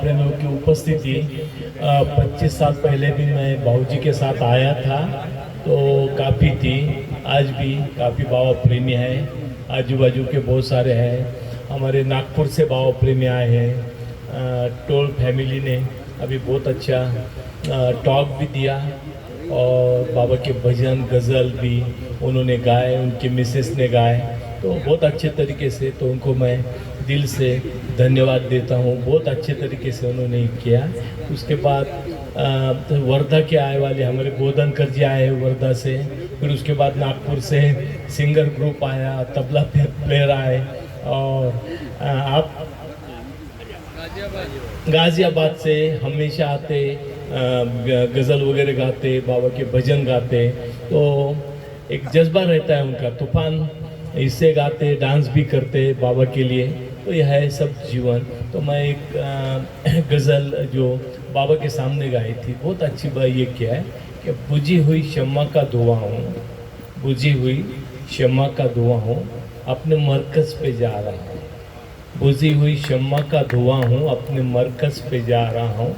प्रेमियों की उपस्थिति 25 साल पहले भी मैं बाबूजी के साथ आया था, तो काफ़ी थी। आज भी काफ़ी बाबा प्रेमी हैं, आजू बाजू के बहुत सारे हैं। हमारे नागपुर से बाबा प्रेमी आए हैं। टोल फैमिली ने अभी बहुत अच्छा टॉक भी दिया और बाबा के भजन गज़ल भी उन्होंने गाए, उनके मिसेस ने गाए, तो बहुत अच्छे तरीके से। तो उनको मैं दिल से धन्यवाद देता हूँ, बहुत अच्छे तरीके से उन्होंने किया। उसके बाद तो वर्धा के आए वाले हमारे गोदनकर जी आए वर्धा से, फिर उसके बाद नागपुर से सिंगर ग्रुप आया, तबला प्लेयर आए, और आप गाज़ियाबाद से हमेशा आते, गज़ल वगैरह गाते, बाबा के भजन गाते, तो एक जज्बा रहता है उनका, तूफान इससे गाते, डांस भी करते बाबा के लिए। तो यह है सब जीवन। तो मैं एक गज़ल जो बाबा के सामने गाई थी, बहुत अच्छी बात ये क्या है कि बुझी हुई शम्मा का धुआं हूँ, बुझी हुई शम्मा का धुआं हूँ, अपने मरकज़ पे जा रहा हूँ। बुझी हुई शम्मा का धुआं हूँ, अपने मरकज़ पे जा रहा हूँ।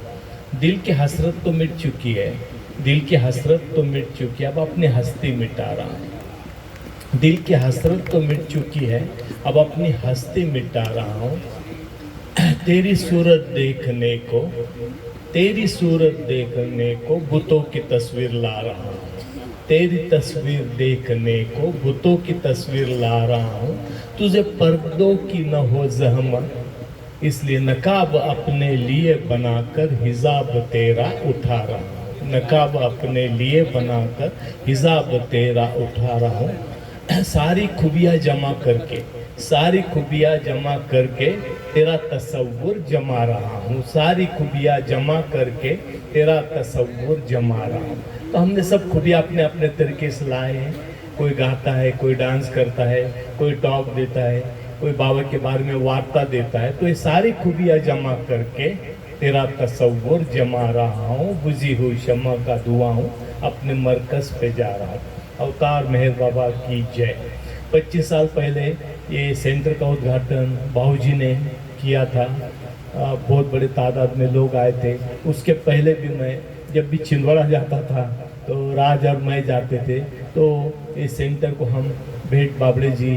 दिल की हसरत तो मिट चुकी है, दिल की हसरत तो मिट चुकी है, अब अपनी हस्ती मिटा रहा हूँ। दिल की हसरत तो मिट चुकी है, अब अपनी हस्ती मिटा रहा हूँ। तेरी सूरत देखने को, तेरी सूरत देखने को बुतों की तस्वीर ला रहा हूँ। तेरी तस्वीर देखने को बुतों की तस्वीर ला रहा हूँ। तुझे पर्दों की न हो जहमत, इसलिए नकाब अपने लिए बनाकर हिजाब तेरा उठा रहा हूँ। नकाब अपने लिए बनाकर हिजाब तेरा उठा रहा हूँ। सारी खूबियाँ जमा करके, सारी खूबियाँ जमा करके तेरा तसव्वुर जमा रहा हूँ। सारी खूबियाँ जमा करके तेरा तसव्वुर जमा रहा हूँ। तो हमने सब खूबियाँ अपने अपने तरीके से लाए हैं। कोई गाता है, कोई डांस करता है, कोई टॉक देता है, कोई बाबा के बारे में वार्ता देता है। तो ये सारी खूबियाँ जमा करके तेरा तसव्वुर जमा रहा हूँ। बुझी हुई शम्मा का धुआं हूँ, अपने मरकज़ पे जा रहा हूँ। अवतार मेहर बाबा की जय। 25 साल पहले ये सेंटर का उद्घाटन बाबूजी ने किया था। बहुत बड़े तादाद में लोग आए थे। उसके पहले भी मैं जब भी छिंदवाड़ा जाता था तो राज और मैं जाते थे, तो इस सेंटर को हम भेंट बाबड़े जी,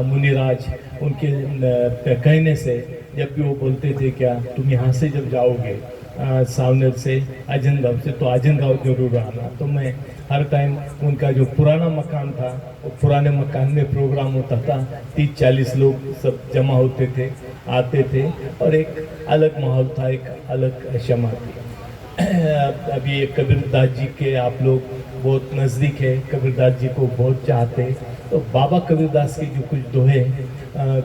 मुनिराज, उनके कहने से जब भी वो बोलते थे क्या तुम यहाँ से जब जाओगे सावनेर से आजनगांव से, तो आजनगांव जरूर आना। तो मैं हर टाइम उनका जो पुराना मकान था, वो पुराने मकान में प्रोग्राम होता था, 30-40 लोग सब जमा होते थे, आते थे, और एक अलग माहौल था, एक अलग क्षमा थी। अभी एक कबीरदास जी के आप लोग बहुत नज़दीक है, कबीरदास जी को बहुत चाहते हैं, तो बाबा कबीरदास के जो कुछ दोहे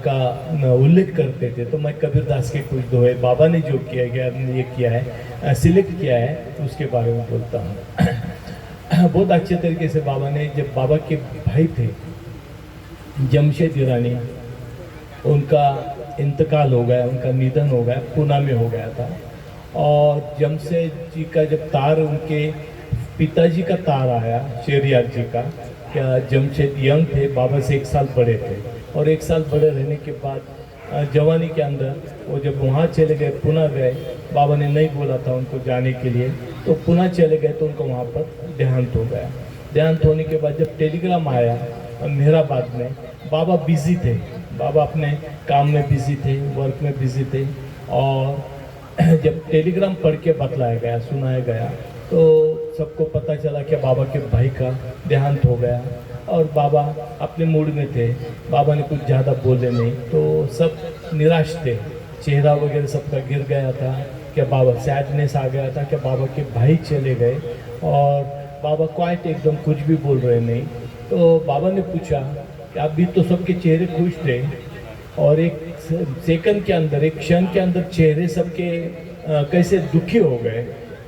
का उल्लेख करते थे, तो मैं कबीरदास के कुछ दोहे बाबा ने जो किया गया, ये किया है, सिलेक्ट किया है, तो उसके बारे में बोलता हूँ। बहुत अच्छे तरीके से बाबा ने, जब बाबा के भाई थे जमशेद ईरानी, उनका इंतकाल हो गया, उनका निधन हो गया, पूना में हो गया था। और जमशेद जी का जब तार, उनके पिताजी का तार आया शेरियार जी का, क्या जमशेद यंग थे, बाबा से 1 साल बड़े थे, और 1 साल बड़े रहने के बाद जवानी के अंदर वो जब वहाँ चले गए, पुणे गए, बाबा ने नहीं बोला था उनको जाने के लिए, तो पुणे चले गए, तो उनको वहाँ पर देहांत हो गया। देहांत होने के बाद जब टेलीग्राम आया मेहराबाद में, बाबा बिजी थे, बाबा अपने काम में बिजी थे, वर्क में बिजी थे, और जब टेलीग्राम पढ़ के बतलाया गया, सुनाया गया, तो सबको पता चला कि बाबा के भाई का देहांत हो गया, और बाबा अपने मूड में थे, बाबा ने कुछ ज़्यादा बोले नहीं, तो सब निराश थे, चेहरा वगैरह सबका गिर गया था, कि बाबा सैडनेस आ गया था कि बाबा के भाई चले गए, और बाबा क्वाइट एकदम कुछ भी बोल रहे नहीं। तो बाबा ने पूछा कि अभी तो सबके चेहरे खुश थे, और एक सेकंड के अंदर, एक क्षण के अंदर चेहरे सबके कैसे दुखी हो गए।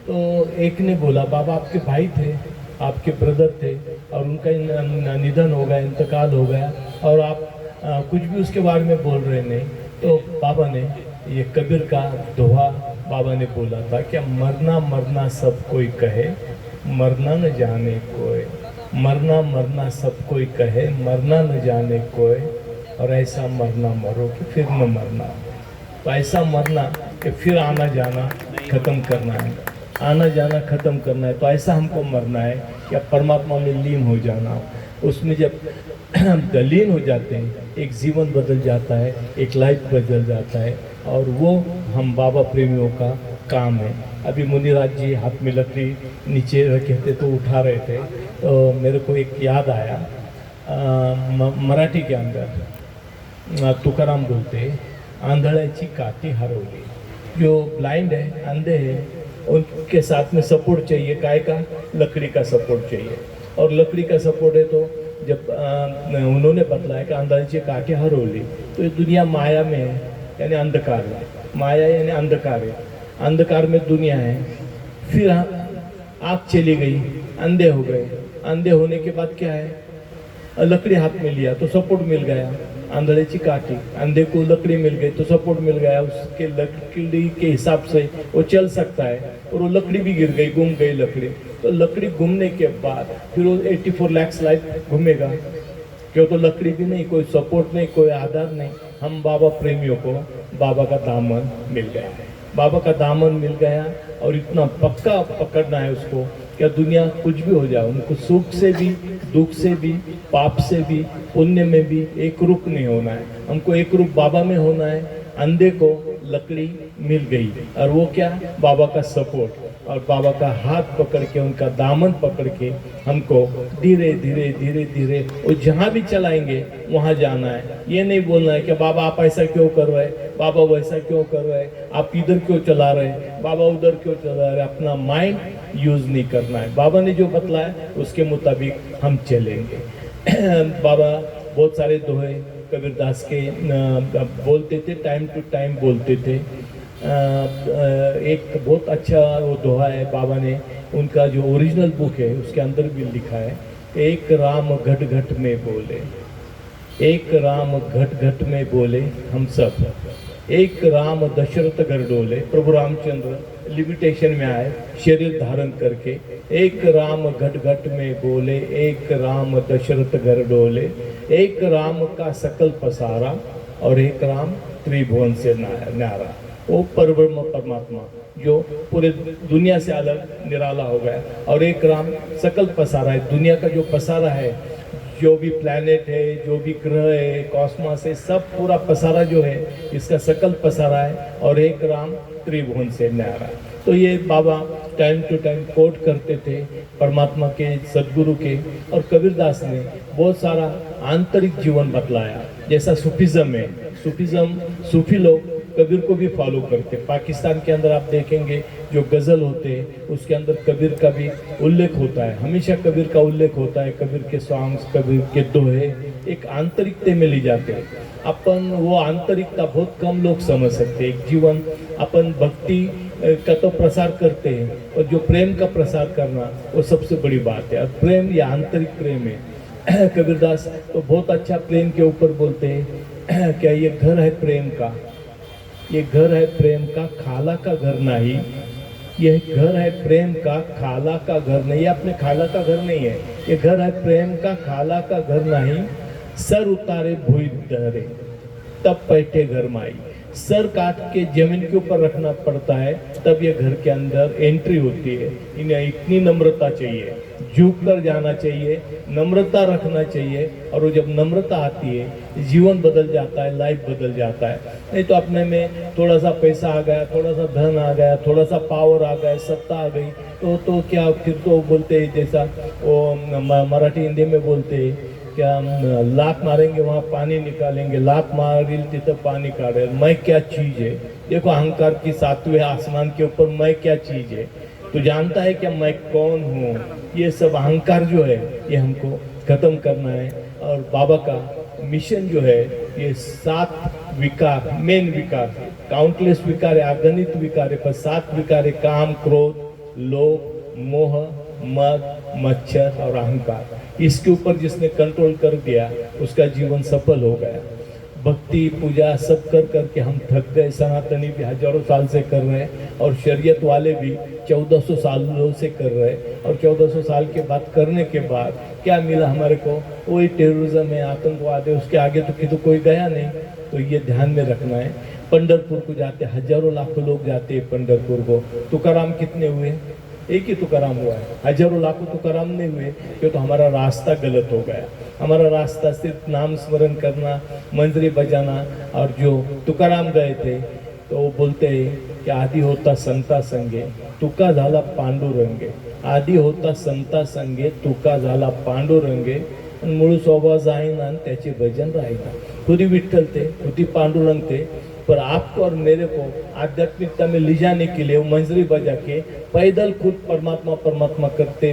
तो एक ने बोला, बाबा आपके भाई थे, आपके ब्रदर थे, और उनका निधन हो गया, इंतकाल हो गया, और आप कुछ भी उसके बारे में बोल रहे नहीं। तो बाबा ने ये कबीर का दोहा बाबा ने बोला था कि मरना मरना सब कोई कहे, मरना न जाने कोई, मरना मरना सब कोई कहे, मरना न जाने कोई, और ऐसा मरना मरो कि फिर न मरना। तो ऐसा मरना कि फिर आना जाना ख़त्म करना है, आना जाना ख़त्म करना है। तो ऐसा हमको मरना है कि अब परमात्मा में लीन हो जाना। उसमें जब लीन हो जाते हैं, एक जीवन बदल जाता है, एक लाइफ बदल जाता है, और वो हम बाबा प्रेमियों का काम है। अभी मुनिराज जी हाथ में लकड़ी नीचे रखे थे तो उठा रहे थे, तो मेरे को एक याद आया। मराठी के अंदर तुकाराम बोलते, आंधळ्याची काठी हरवली। जो ब्लाइंड है, अंधे हैं, उनके साथ में सपोर्ट चाहिए, काय का, लकड़ी का सपोर्ट चाहिए। और लकड़ी का सपोर्ट है तो जब उन्होंने बतलाया कि आंधळ्याची काठी हरवली, तो ये दुनिया माया में है, यानी अंधकार है। माया यानी अंधकार है, अंधकार में दुनिया है। फिर आँख चली गई, अंधे हो गए। अंधे होने के बाद क्या है, लकड़ी हाथ में लिया तो सपोर्ट मिल गया, आंधळ्याची काठी। अंधे को लकड़ी मिल गई तो सपोर्ट मिल गया, उसके लकड़ी के हिसाब से वो चल सकता है। और वो लकड़ी भी गिर गई, गुम गई लकड़ी। तो लकड़ी घूमने के बाद फिर वो 84 लाख लाइफ घूमेगा, क्यों? तो लकड़ी भी नहीं, कोई सपोर्ट नहीं, कोई आधार नहीं। हम बाबा प्रेमियों को बाबा का दामन मिल गया है, बाबा का दामन मिल गया, और इतना पक्का पकड़ना है उसको, क्या दुनिया कुछ भी हो जाए, उनको सुख से भी, दुख से भी, पाप से भी, पुण्य में भी एक रूप नहीं होना है। हमको एक रूप बाबा में होना है। अंधे को लकड़ी मिल गई, और वो क्या, बाबा का सपोर्ट, और बाबा का हाथ पकड़ के, उनका दामन पकड़ के हमको धीरे धीरे धीरे धीरे वो जहाँ भी चलाएंगे वहाँ जाना है। ये नहीं बोलना है कि बाबा आप ऐसा क्यों कर रहे हैं, बाबा वैसा क्यों कर रहे हैं, आप इधर क्यों चला रहे हैं, बाबा उधर क्यों चला रहे हैं। अपना माइंड यूज़ नहीं करना है। बाबा ने जो बतलाया उसके मुताबिक हम चलेंगे। बाबा बहुत सारे दोहे कबीरदास के बोलते थे, टाइम टू टाइम बोलते थे। एक बहुत अच्छा वो दोहा है, बाबा ने उनका जो ओरिजिनल बुक है उसके अंदर भी लिखा है, एक राम घट घट में बोले, एक राम घट घट में बोले हम सब, एक राम दशरथ घर डोले। प्रभु रामचंद्र लिमिटेशन में आए शरीर धारण करके, एक राम घट घट में बोले, एक राम दशरथ घर डोले, एक राम का सकल पसारा, और एक राम त्रिभुवन से न्यारा। वो परब्रह्म परमात्मा जो पूरे दुनिया से अलग निराला हो गया, और एक राम सकल पसारा है। दुनिया का जो पसारा है, जो भी प्लैनेट है, जो भी ग्रह है, कॉस्मोस है, सब पूरा पसारा जो है, इसका सकल पसारा है, और एक राम त्रिभुवन से न्यारा। तो ये बाबा टाइम टू टाइम कोट करते थे परमात्मा के, सदगुरु के। और कबीरदास ने बहुत सारा आंतरिक जीवन बतलाया, जैसा सूफिज्म है। सूफी लोग कबीर को भी फॉलो करते। पाकिस्तान के अंदर आप देखेंगे जो गज़ल होते हैं उसके अंदर कबीर का भी उल्लेख होता है, हमेशा कबीर का उल्लेख होता है। कबीर के सॉन्ग्स, कबीर के दोहे एक आंतरिकता में ले जाते हैं। अपन वो आंतरिकता बहुत कम लोग समझ सकते हैं। एक जीवन अपन भक्ति का तो प्रसार करते हैं, और जो प्रेम का प्रसार करना वो सबसे बड़ी बात है। और प्रेम या आंतरिक प्रेम है। कबीरदास तो बहुत अच्छा प्रेम के ऊपर बोलते हैं, क्या ये घर है प्रेम का, ये घर है प्रेम का, खाला का घर नहीं। ये घर है प्रेम का, खाला का घर नहीं। ये अपने खाला का घर नहीं है, ये घर है प्रेम का, खाला का घर नहीं। सर उतारे भूई डरे तब बैठे घर माई। सर काट के जमीन के ऊपर रखना पड़ता है, तब ये घर के अंदर एंट्री होती है। इन्हें इतनी नम्रता चाहिए, झुक कर जाना चाहिए, नम्रता रखना चाहिए। और वो जब नम्रता आती है, जीवन बदल जाता है, लाइफ बदल जाता है। नहीं तो अपने में थोड़ा सा पैसा आ गया, थोड़ा सा धन आ गया, थोड़ा सा पावर आ गया, सत्ता आ गई, तो क्या फिर तो बोलते हैं, जैसा वो मराठी हिंदी में बोलते हैं, क्या लात मारेंगे वहाँ पानी निकालेंगे, लात मारिल तिथं पानी काढेल। मैं क्या चीज़ है? देखो अहंकार की सातवें आसमान के ऊपर मैं क्या चीज़ है? तो जानता है कि मैं कौन हूँ? ये सब अहंकार जो है ये हमको खत्म करना है। और बाबा का मिशन जो है, ये 7 विकार, मेन विकार, काउंटलेस विकार है, अगणित विकार है, पर 7 विकार है, काम, क्रोध, लोभ, मोह, मद, मच्छर और अहंकार। इसके ऊपर जिसने कंट्रोल कर दिया उसका जीवन सफल हो गया। भक्ति पूजा सब कर करके हम थक गए। सनातनी भी हजारों साल से कर रहे हैं, और शरीयत वाले भी 1400 सालों से कर रहे हैं। और 1400 साल के बाद करने के बाद क्या मिला हमारे को? वही टेररिज्म है, आतंकवाद है, उसके आगे तो कोई गया नहीं। तो ये ध्यान में रखना है। पंढरपुर को जाते, हजारों लाखों लोग जाते हैं पंढरपुर को। तुकाराम कितने हुए? एक ही तुकाराम हुआ है, हजारों लाखों तुकाराम नहीं हुए, क्यों? तो हमारा रास्ता गलत हो गया। हमारा रास्ता सिर्फ नाम स्मरण करना, मंजरी बजाना। और जो तुकाराम गए थे तो वो बोलते हैं कि आदि होता संता संगे, तुका झाला पांडुरंगे। आदि होता संता संगे, तुका झाला पांडुरंगे। मूळ स्वभाव जाईना आणि त्याचे भजन राहीना। खुदी विठ्ठल थे, खुदी पांडुरंग थे, पर आपको और मेरे को आध्यात्मिकता में ले जाने के लिए वो मंजरी बजा के पैदल खुद परमात्मा परमात्मा करते,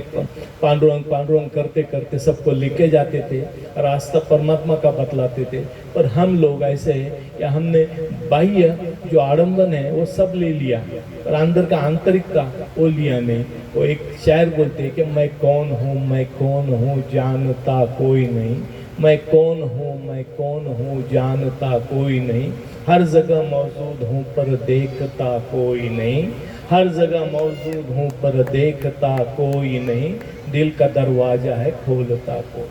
पांडुरंग पांडुरंग करते करते सबको लेके जाते थे, रास्ता परमात्मा का बतलाते थे। पर हम लोग ऐसे हैं कि हमने बाह्य जो आडंबन है वो सब ले लिया, पर अंदर का आंतरिकता वो लिया नहीं। वो एक शायर बोलते हैं कि मैं कौन हूँ जानता कोई नहीं, मैं कौन हूँ जानता कोई नहीं। हर जगह मौजूद हूँ पर देखता कोई नहीं, हर जगह मौजूद हूँ पर देखता कोई नहीं। दिल का दरवाजा है खोलता कोई,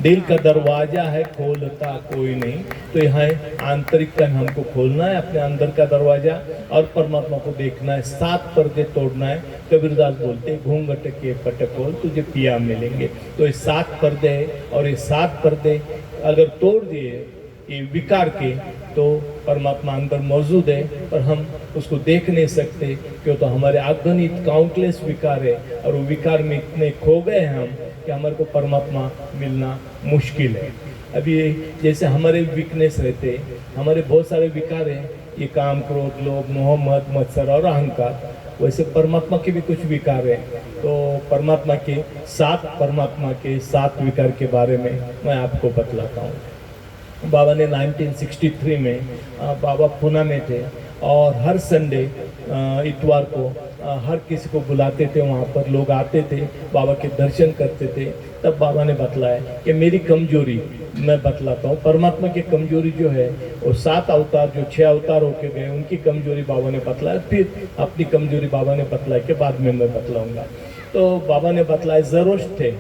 दिल का दरवाजा है खोलता कोई नहीं। तो यहाँ आंतरिकता हमको खोलना है, अपने अंदर का दरवाजा, और परमात्मा को देखना है। 7 पर्दे तोड़ना है। कबीरदास बोलते घूंघट के पट खोल तुझे पिया मिलेंगे। तो ये 7 पर्दे हैं, और ये 7 पर्दे अगर तोड़ दिए ये विकार के, तो परमात्मा अंदर मौजूद है, पर हम उसको देख नहीं सकते। क्यों? तो हमारे अगणित काउंटलेस विकार है, और वो विकार में इतने खो गए हैं हम कि हमारे को परमात्मा मिलना मुश्किल है। अभी जैसे हमारे वीकनेस रहते, हमारे बहुत सारे विकार हैं, ये काम क्रोध लोभ मोह मद मत्सर और अहंकार, वैसे परमात्मा के भी कुछ विकार हैं। तो परमात्मा के 7 विकार के बारे में मैं आपको बतलाता हूँ। बाबा ने 1963 में बाबा पुणे में थे, और हर संडे इतवार को हर किसी को बुलाते थे, वहाँ पर लोग आते थे, बाबा के दर्शन करते थे। तब बाबा ने बतलाया कि मेरी कमजोरी मैं बतलाता हूँ। परमात्मा की कमजोरी जो है वो 7 अवतार, जो 6 अवतार होके गए, उनकी कमजोरी बाबा ने बतलाया। फिर अपनी कमजोरी बाबा ने बतलाई के बाद में मैं बतलाऊँगा। तो बाबा ने बतलाया ज़रोस्ट थे,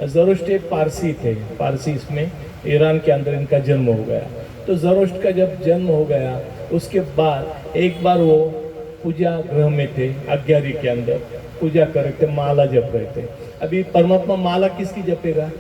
ज़रोस्ट एक पारसी थे, पारसी इसमें ईरान के अंदर इनका जन्म हो गया। तो ज़रोस्ट का जब जन्म हो गया, उसके बाद एक बार वो पूजा गृह में थे, अज्ञारी के अंदर पूजा कर रहे थे, माला जप रहे थे। अभी परमात्मा माला किसकी जपेगा?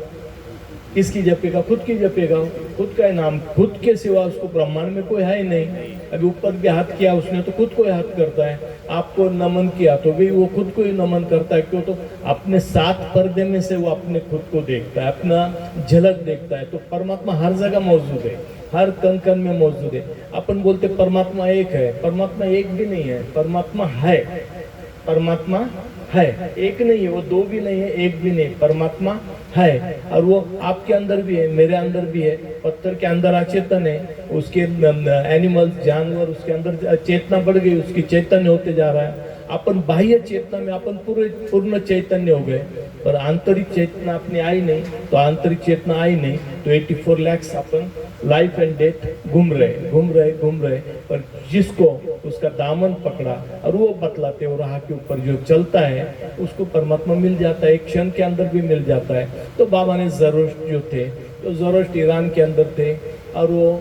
किसकी जपेगा? खुद की जपेगा। खुद का नाम, खुद के सिवा उसको ब्रह्मांड में कोई है ही नहीं। अभी ऊपर भी हाथ किया उसने तो खुद को ही हाथ करता है, आपको नमन किया तो भी वो खुद को ही नमन करता है। क्यों? तो अपने 7 पर्दे में से वो अपने खुद को देखता है, अपना झलक देखता है। तो परमात्मा हर जगह मौजूद है, हर कण कण में मौजूद है। अपन बोलते परमात्मा एक है, परमात्मा एक भी नहीं है, परमात्मा है। परमात्मा है, एक नहीं है, वो 2 भी नहीं है, एक भी नहीं, परमात्मा है। और वो आपके अंदर भी है, मेरे अंदर भी है। पत्थर के अंदर अचेतन है, उसके एनिमल्स जानवर, उसके अंदर चेतना बढ़ गई, उसकी चैतन्य होते जा रहा है। अपन बाह्य चेतना में अपन पूर्ण चैतन्य हो गए, पर आंतरिक चेतना अपनी आई नहीं। तो आंतरिक चेतना आई नहीं तो 84 लाख अपन लाइफ एंड डेथ घूम रहे। पर जिसको उसका दामन पकड़ा और वो बतलाते वो राह के ऊपर जो चलता है, उसको परमात्मा मिल जाता है, एक क्षण के अंदर भी मिल जाता है। तो बाबा ने ज़रोस्ट जो थे, तो ज़रोस्ट ईरान के अंदर थे, और वो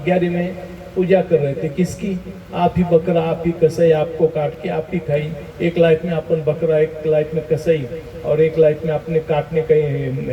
11 में पूजा कर रहे थे। किसकी? आप ही बकरा, आप ही कसाई, आपको काट के आप ही खाई। एक लाइफ में अपन बकरा, एक लाइफ में कसाई, और एक लाइफ में अपने काटने का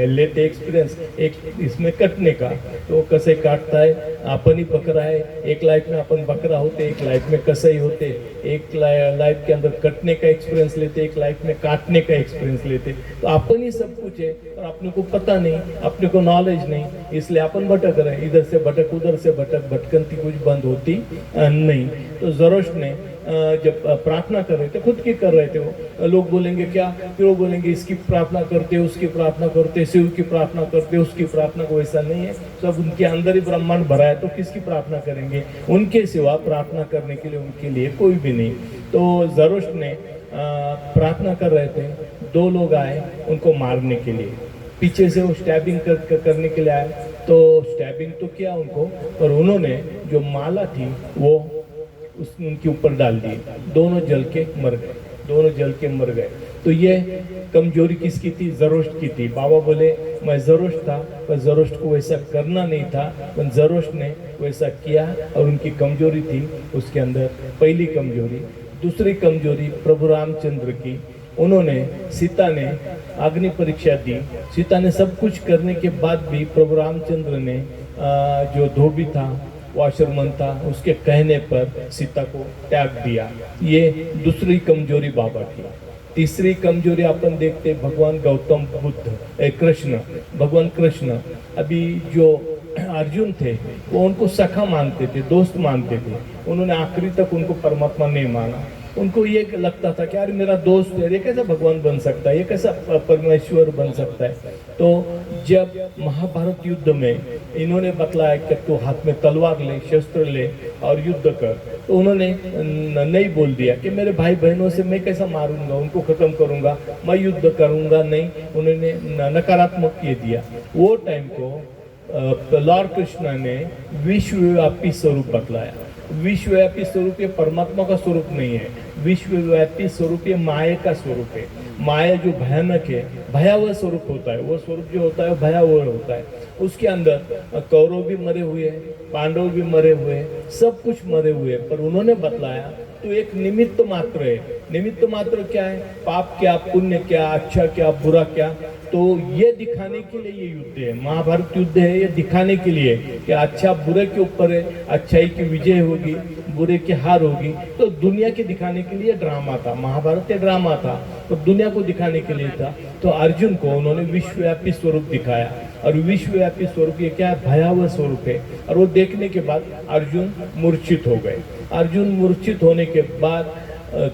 लेते एक्सपीरियंस, एक इसमें कटने का। तो कसाई काटता है, अपन ही बकरा है। एक लाइफ में अपन बकरा होते, एक लाइफ में कसाई होते। एक लाइफ के अंदर कटने का एक्सपीरियंस लेते, एक लाइफ में काटने का एक्सपीरियंस लेते। तो अपन ही सब कुछ है, और अपने को पता नहीं, अपने को नॉलेज नहीं, इसलिए अपन भटक रहे, इधर से भटक उधर से भटक, भटकंती कुछ बंद होती नहीं। तो ज़रोस्ट ने जब प्रार्थना कर रहे थे, खुद की कर रहे थे, वो लोग बोलेंगे क्या? फिर वो बोलेंगे इसकी प्रार्थना करते, उसकी प्रार्थना करते, शिव की प्रार्थना करते, उसकी प्रार्थना को ऐसा नहीं है, सब उनके अंदर ही ब्रह्मांड भरा है, तो किसकी प्रार्थना करेंगे? उनके सिवा प्रार्थना करने के लिए उनके लिए कोई भी नहीं। तो ज़रोस्ट ने प्रार्थना कर रहे थे, 2 लोग आए उनको मारने के लिए, पीछे से वो स्टैबिंग करने के लिए आए। तो स्टैबिंग तो किया उनको, पर उन्होंने जो माला थी वो उनके ऊपर डाल दी। दोनों जल के मर गए। तो ये कमजोरी किसकी थी? ज़रोश्त की थी। बाबा बोले मैं ज़रोश्त था, पर ज़रोश्त को वैसा करना नहीं था, पर ज़रोश्त ने वैसा किया और उनकी कमजोरी थी उसके अंदर, पहली कमजोरी। दूसरी कमजोरी प्रभु रामचंद्र की, उन्होंने, सीता ने अग्नि परीक्षा दी। सीता ने सब कुछ करने के बाद भी प्रभु रामचंद्र ने जो धोबी था, वाशरमन था, उसके कहने पर सीता को त्याग दिया। ये दूसरी कमजोरी बाबा की। तीसरी कमजोरी अपन देखते भगवान गौतम बुद्ध, कृष्ण, भगवान कृष्ण। अभी जो अर्जुन थे वो उनको सखा मानते थे, दोस्त मानते थे। उन्होंने आखिरी तक उनको परमात्मा नहीं माना। उनको ये लगता था कि यार मेरा दोस्त है, ये कैसा भगवान बन सकता है, ये कैसा परमेश्वर बन सकता है। तो जब महाभारत युद्ध में इन्होंने बतलाया कि तू हाथ में तलवार ले, शस्त्र ले और युद्ध कर, तो उन्होंने नहीं बोल दिया कि मेरे भाई बहनों से मैं कैसा मारूंगा, उनको खत्म करूंगा, मैं युद्ध करूंगा नहीं। उन्होंने नकारात्मक ये दिया। वो टाइम को लॉर्ड कृष्ण ने विश्वव्यापी स्वरूप बतलाया। विश्वव्यापी स्वरूप ये परमात्मा का स्वरूप नहीं है, विश्वव्यापी स्वरूप ये माया का स्वरूप है। माया जो भयानक है, भयावह स्वरूप होता है, वो स्वरूप जो होता है भयावह होता है। उसके अंदर कौरव भी मरे हुए हैं, पांडव भी मरे हुए हैं, सब कुछ मरे हुए हैं, पर उन्होंने बतलाया तो एक निमित्त मात्र है। निमित्त मात्र क्या है? पाप क्या, पुण्य क्या, अच्छा क्या, बुरा क्या। तो ये दिखाने के लिए ये युद्ध है, महाभारत युद्ध है, ये दिखाने के लिए कि अच्छा बुरे के ऊपर है, अच्छाई की विजय होगी, बुरे की हार होगी। तो दुनिया के दिखाने के लिए ड्रामा था, महाभारत एक ड्रामा था, तो दुनिया को दिखाने के लिए था। तो अर्जुन को उन्होंने विश्वव्यापी स्वरूप दिखाया, और विश्वव्यापी स्वरूप ये क्या है? भयावह स्वरूप है। और वो देखने के बाद अर्जुन मूर्छित हो गए। अर्जुन मूर्छित होने के बाद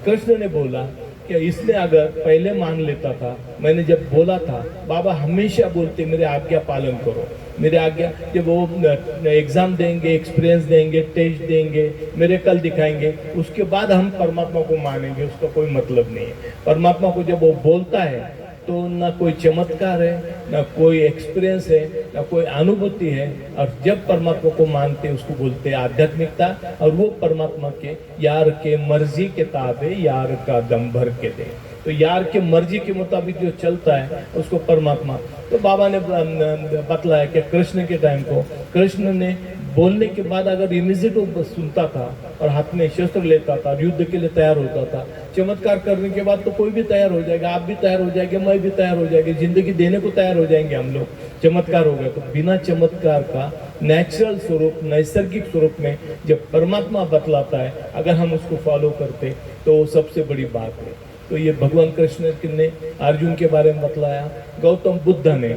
कृष्ण ने बोला कि इसने अगर पहले मान लेता था, मैंने जब बोला था, बाबा हमेशा बोलते मेरे आज्ञा पालन करो, मेरे आज्ञा, जब वो एग्जाम देंगे, एक्सपीरियंस देंगे, टेस्ट देंगे, मेरे कल दिखाएंगे, उसके बाद हम परमात्मा को मानेंगे, उसका कोई मतलब नहीं है। परमात्मा को जब वो बोलता है तो ना कोई चमत्कार है, ना कोई एक्सपीरियंस है, ना कोई अनुभूति है। और जब परमात्मा को मानते उसको बोलते हैं आध्यात्मिकता। और वो परमात्मा के यार के मर्जी के ताबे यार का दम भर के दे। तो यार के मर्जी के मुताबिक जो चलता है उसको परमात्मा। तो बाबा ने बतलाया कि कृष्ण के टाइम को, कृष्ण ने बोलने के बाद अगर इमीजिएट वो सुनता था और हाथ में शस्त्र लेता था, युद्ध के लिए तैयार होता था, चमत्कार करने के बाद तो कोई भी तैयार हो जाएगा, आप भी तैयार हो जाएंगे, मैं भी तैयार हो जाएंगे, जिंदगी देने को तैयार हो जाएंगे हम लोग। चमत्कार हो गया। तो बिना चमत्कार का नेचुरल स्वरूप, नैसर्गिक स्वरूप में जब परमात्मा बतलाता है, अगर हम उसको फॉलो करते तो सबसे बड़ी बात है। तो ये भगवान कृष्ण ने अर्जुन के बारे में बतलाया। गौतम बुद्ध ने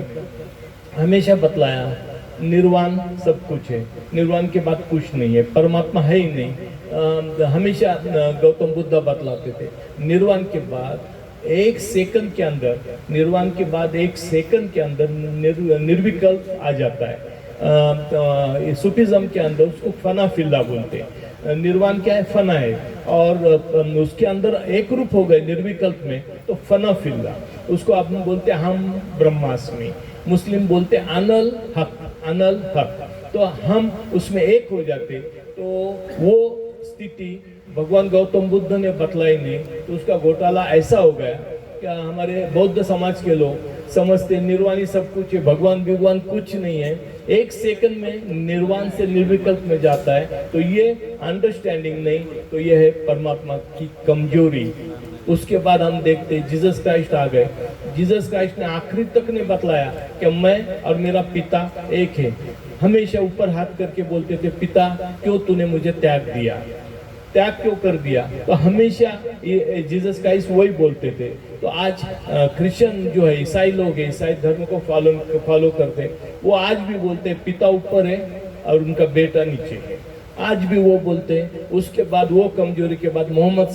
हमेशा बतलाया निर्वाण सब कुछ है, निर्वाण के बाद कुछ नहीं है, परमात्मा है ही नहीं। हमेशा गौतम बुद्ध बतलाते थे निर्वाण के बाद एक सेकंड के अंदर, निर्वाण के बाद एक सेकंड के अंदर निर्विकल्प आ जाता है। सूफिज्म के अंदर उसको फना फिल्ला बोलते हैं। निर्वाण क्या है? फना है। और उसके अंदर एक रूप हो गए निर्विकल्प में, तो फना फिल्ला, उसको आप बोलते हैं हम ब्रह्मास्मि। मुस्लिम बोलते हैं अनल हक, अनल हक। तो हम उसमें एक हो जाते। तो वो स्थिति भगवान गौतम बुद्ध ने बतलाई नहीं, तो उसका घोटाला ऐसा हो गया कि हमारे बौद्ध समाज के लोग समझते निर्वाणी सब कुछ है, भगवान भगवान कुछ नहीं है, एक सेकंड में निर्वाण से निर्विकल्प में जाता है। तो ये अंडरस्टैंडिंग नहीं, तो ये है परमात्मा की कमजोरी। उसके बाद हम देखते जीसस क्राइस्ट आ गए। जीसस क्राइस्ट ने आखिरी तक ने बतलाया कि मैं और मेरा पिता एक है। हमेशा ऊपर हाथ करके बोलते थे, पिता क्यों तूने मुझे त्याग दिया, त्याग क्यों कर दिया। तो हमेशा ये जीसस क्राइस्ट वही बोलते थे। तो आज क्रिश्चियन जो है, ईसाई लोग हैं, ईसाई धर्म को फॉलो करते, वो आज भी बोलते हैं पिता ऊपर है और उनका बेटा नीचे है, आज भी वो बोलते हैं। उसके बाद वो कमजोरी के बाद मोहम्मद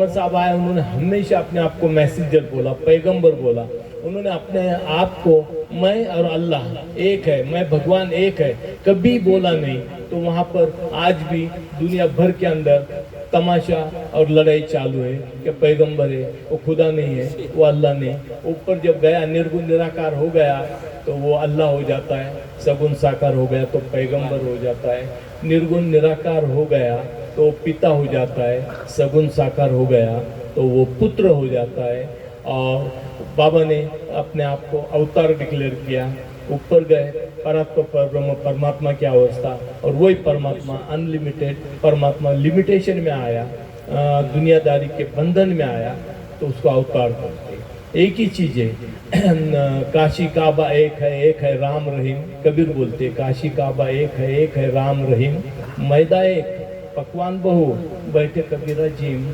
साहब आए, उन्होंने हमेशा अपने आप को मैसेंजर बोला, पैगंबर बोला। उन्होंने अपने आप को मैं और अल्लाह एक है, मैं भगवान एक है कभी बोला नहीं। तो वहाँ पर आज भी दुनिया भर के अंदर तमाशा और लड़ाई चालू है कि पैगंबर है, वो खुदा नहीं है, वो अल्लाह नहीं। ऊपर जब गया निर्गुण निराकार हो गया तो वो अल्लाह हो जाता है, सगुण साकार हो गया तो पैगंबर हो जाता है, निर्गुण निराकार हो गया तो पिता हो जाता है, सगुण साकार हो गया तो वो पुत्र हो जाता है, और बाबा ने अपने आप को अवतार डिक्लेयर किया, ऊपर गए, परात्पर ब्रह्म परमात्मा की अवस्था, और वही परमात्मा अनलिमिटेड परमात्मा लिमिटेशन में आया, दुनियादारी के बंधन में आया, तो उसको अवतार करते। एक ही चीज़ है, काशी काबा एक है राम रहीम। कबीर बोलते काशी काबा एक है राम रहीम। मैदा एक पकवान बहु, बैठे कबीरा जिम।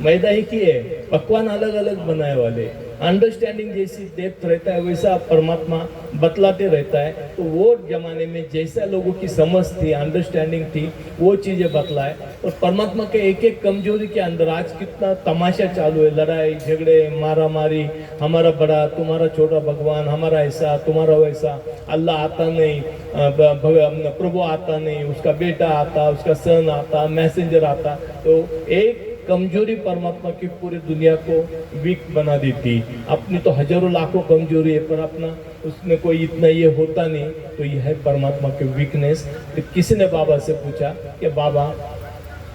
मैदा एक ही है, पकवान अलग अलग बनाए वाले। अंडरस्टैंडिंग जैसी डेप्थ रहता है वैसा परमात्मा बतलाते रहता है। तो वो जमाने में जैसा लोगों की समझ थी, अंडरस्टैंडिंग थी, वो चीज़ें बतलाए। और परमात्मा के एक एक कमजोरी के अंदर आज कितना तमाशा चालू है, लड़ाई झगड़े मारा मारी, हमारा बड़ा तुम्हारा छोटा, भगवान हमारा ऐसा तुम्हारा वैसा, अल्लाह आता नहीं, प्रभु आता नहीं, उसका बेटा आता, उसका सन आता, मैसेंजर आता। तो एक कमजोरी परमात्मा की पूरी दुनिया को वीक बना देती। अपनी तो हजारों लाखों कमजोरी है, पर अपना उसमें कोई इतना ये होता नहीं। तो यह है परमात्मा की वीकनेस। तो किसी ने बाबा से पूछा कि बाबा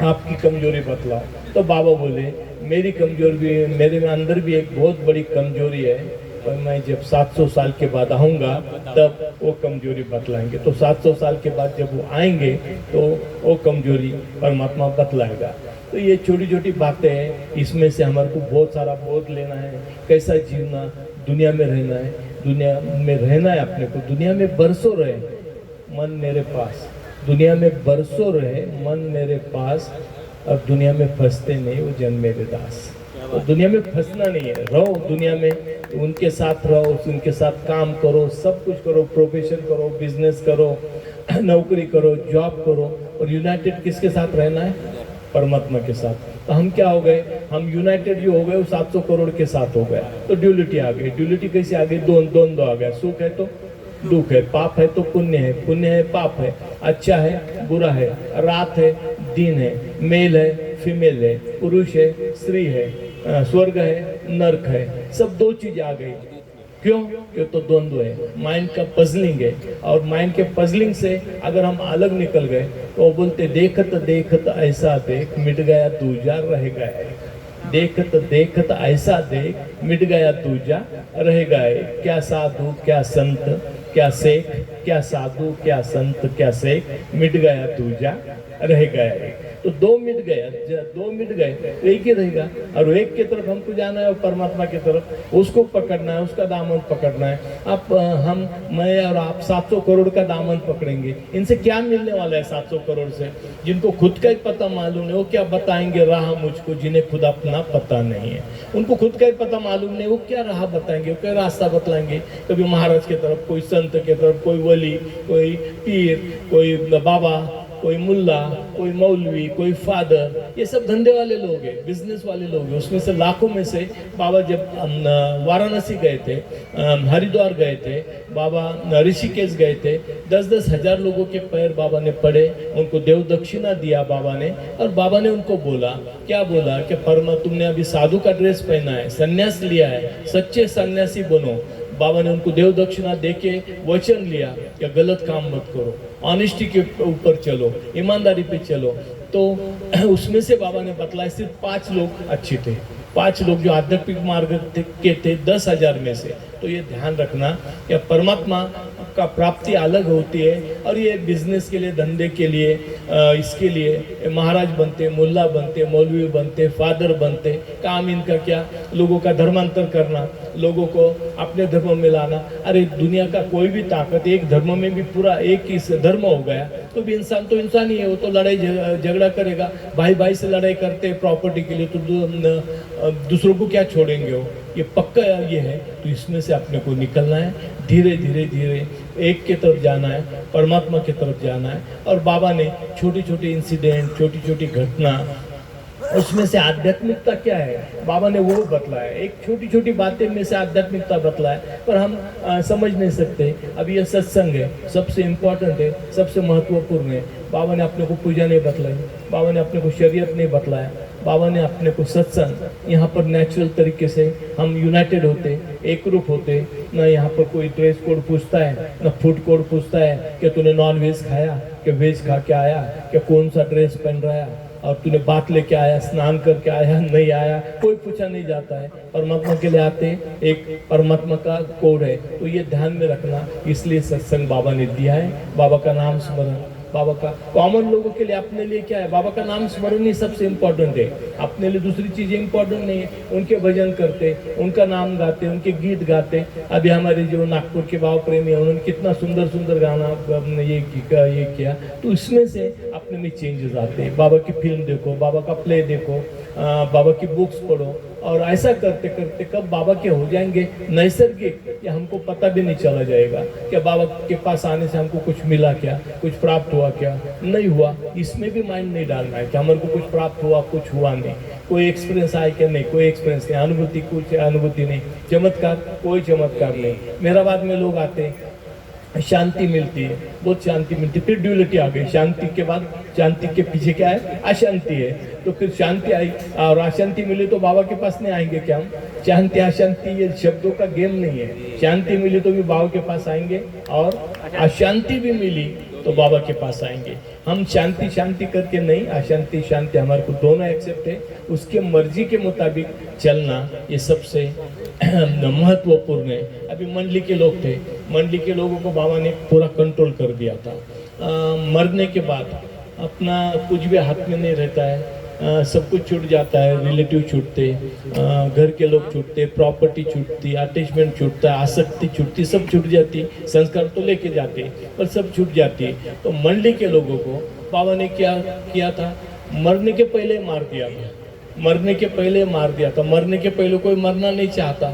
आपकी कमजोरी बतलाओ। तो बाबा बोले मेरी कमजोरी भी, मेरे में अंदर भी एक बहुत बड़ी कमजोरी है, और मैं जब 700 साल के बाद आऊँगा तब वो कमजोरी बतलाएंगे। तो 700 साल के बाद जब वो आएंगे तो वो कमजोरी परमात्मा बतलाएगा। तो ये छोटी छोटी बातें हैं, इसमें से हमारे को बहुत सारा बोध लेना है, कैसा जीवना, दुनिया में रहना है, दुनिया में रहना है अपने को। दुनिया में बरसों रहे मन मेरे पास, दुनिया में बरसों रहे मन मेरे पास, अब दुनिया में फंसते नहीं वो जन मेरे दास। तो दुनिया में फंसना नहीं है, रहो दुनिया में, उनके साथ रहो, उनके साथ काम करो, सब कुछ करो, प्रोफेशन करो, बिजनेस करो, नौकरी करो, जॉब करो, और यूनाइटेड किसके साथ रहना है? परमात्मा के साथ। तो हम क्या हो गए? हम यूनाइटेड जो हो गए वो 700 करोड़ के साथ हो गए। तो ड्यूलिटी आ गई। ड्यूलिटी कैसे आ गई? द्वंद्व आ गया। सुख है तो दुख है, पाप है तो पुण्य है, पुण्य है पाप है, अच्छा है बुरा है, रात है दिन है, मेल है फीमेल है, पुरुष है स्त्री है, स्वर्ग है नरक है, सब दो चीज आ गई। क्यों? क्यों? तो द्वंद्व है, माइंड का पजलिंग है। और माइंड के पजलिंग से अगर हम अलग निकल गए तो वो बोलते देखत देखत ऐसा देख, मिट गया दूजा रह गया। देखत देखत ऐसा देख, मिट गया दूजा रह गए। क्या साधु क्या संत क्या शेख, क्या साधु क्या संत क्या शेख, मिट गया दूजा रह गए। तो दो मिट गया, दो मिट गए तो एक ही रहेगा। और एक की तरफ हमको जाना है और परमात्मा की तरफ, उसको पकड़ना है, उसका दामन पकड़ना है। आप मैं और आप 700 करोड़ का दामन पकड़ेंगे, इनसे क्या मिलने वाला है 700 करोड़ से? जिनको खुद का ही पता मालूम है वो क्या बताएंगे राह मुझको, जिन्हें खुद अपना पता नहीं है। उनको खुद का ही पता मालूम नहीं, वो क्या राह बताएंगे, वो क्या रास्ता बतलाएंगे? कभी महाराज की तरफ, कोई संत की तरफ, कोई वली, कोई पीर, कोई बाबा, कोई मुल्ला, कोई मौलवी, कोई फादर, ये सब धंधे वाले लोग हैं, बिजनेस वाले लोग हैं। उसमें से लाखों में से बाबा जब वाराणसी गए थे, हरिद्वार गए थे, बाबा ऋषिकेश गए थे, 10-10 हजार लोगों के पैर बाबा ने पड़े, उनको देव दक्षिणा दिया बाबा ने। और बाबा ने उनको बोला, क्या बोला कि परमा तुमने अभी साधु का ड्रेस पहना है, सन्यास लिया है, सच्चे सन्यासी बनो। बाबा ने उनको देव दक्षिणा देके वचन लिया कि गलत काम मत करो, ऑनेस्टी के ऊपर चलो, ईमानदारी पे चलो। तो उसमें से बाबा ने बतलाया सिर्फ 5 लोग अच्छे थे, 5 लोग जो आध्यात्मिक मार्ग के थे 10,000 में से। तो ये ध्यान रखना कि परमात्मा का प्राप्ति अलग होती है। और ये बिजनेस के लिए, धंधे के लिए, इसके लिए महाराज बनते, मुल्ला बनते, मौलवी बनते, फादर बनते, काम इनका क्या? लोगों का धर्मांतर करना, लोगों को अपने धर्म में लाना। अरे दुनिया का कोई भी ताकत एक धर्म में भी पूरा एक ही धर्म हो गया तो भी इंसान तो इंसान ही है, वो तो लड़ाई झगड़ा करेगा। भाई भाई से लड़ाई करते प्रॉपर्टी के लिए, तो दूसरों को क्या छोड़ेंगे वो? ये पक्का ये है। तो इसमें से अपने को निकलना है, धीरे धीरे धीरे एक के तरफ जाना है, परमात्मा की तरफ जाना है। और बाबा ने छोटी छोटी इंसिडेंट, छोटी छोटी घटना, उसमें से आध्यात्मिकता क्या है बाबा ने वो बतलाया। एक छोटी छोटी बातें में से आध्यात्मिकता बतलाया, पर हम समझ नहीं सकते। अब ये सत्संग है, सबसे इम्पोर्टेंट है, सबसे महत्वपूर्ण है। बाबा ने अपने को पूजा नहीं बतलाई, बाबा ने अपने को शरीयत नहीं बतलाया, बाबा ने अपने को सत्संग, यहाँ पर नेचुरल तरीके से हम यूनाइटेड होते, एक रूप होते। ना यहाँ पर कोई ड्रेस कोड पूछता है, ना फूड कोड पूछता है कि तूने नॉन वेज खाया कि वेज खा के आया, कि कौन सा ड्रेस पहन रहा है। और तूने बात लेके आया, स्नान करके आया, नहीं आया, कोई पूछा नहीं जाता है। परमात्मा के लिए आते, एक परमात्मा का कोड है, तो ये ध्यान में रखना। इसलिए सत्संग बाबा ने दिया है, बाबा का नाम स्मरण, बाबा का कॉमन लोगों के लिए अपने लिए क्या है, बाबा का नाम स्मरण ही सबसे इम्पोर्टेंट है। अपने लिए दूसरी चीजें इम्पोर्टेंट नहीं है। उनके भजन करते, उनका नाम गाते, उनके गीत गाते। अभी हमारे जो नागपुर के बाबा प्रेमी है, उन्होंने कितना सुंदर सुंदर गाना ये किया, तो इसमें से अपने में चेंजेस आते हैं। बाबा की फिल्म देखो, बाबा का प्ले देखो, बाबा की बुक्स पढ़ो, और ऐसा करते करते कब बाबा के हो जाएंगे नैसर्गिक, या हमको पता भी नहीं चला जाएगा कि बाबा के पास आने से हमको कुछ मिला क्या, कुछ प्राप्त हुआ क्या, नहीं हुआ। इसमें भी माइंड नहीं डालना है कि हमारे को कुछ प्राप्त हुआ, कुछ हुआ नहीं, कोई एक्सपीरियंस आया क्या, नहीं, कोई एक्सपीरियंस नहीं, अनुभूति कुछ अनुभूति नहीं, चमत्कार कोई चमत्कार नहीं। मेरा बाद में लोग आते हैं, शांति मिलती है, बहुत शांति मिलती है, फिर ड्यूलिटी आ गई। शांति के बाद, शांति के पीछे क्या है, अशांति है। तो फिर शांति आई और अशांति मिली तो बाबा के पास नहीं आएंगे क्या हम? शांति अशांति ये शब्दों का गेम नहीं है। शांति मिली तो भी बाबा के पास आएंगे, और अशांति भी मिली तो बाबा के पास आएंगे। हम शांति शांति करके नहीं, अशांति शांति हमारे को दोनों एक्सेप्ट है। उसके मर्जी के मुताबिक चलना ये सबसे महत्वपूर्ण है। अभी मंडली के लोग थे, मंडली के लोगों को बाबा ने पूरा कंट्रोल कर दिया था। मरने के बाद अपना कुछ भी हाथ में नहीं रहता है, सब कुछ छूट जाता है। रिलेटिव छूटते, घर के लोग छूटते, प्रॉपर्टी छूटती, अटैचमेंट छूटता है, आसक्ति छूटती, सब छूट जाती। संस्कार तो लेके जाते पर सब छूट जाती। तो मंडली के लोगों को बाबा ने क्या किया था, मरने के पहले मार दिया था। मरने के पहले मार दिया था। मरने के पहले कोई मरना नहीं चाहता,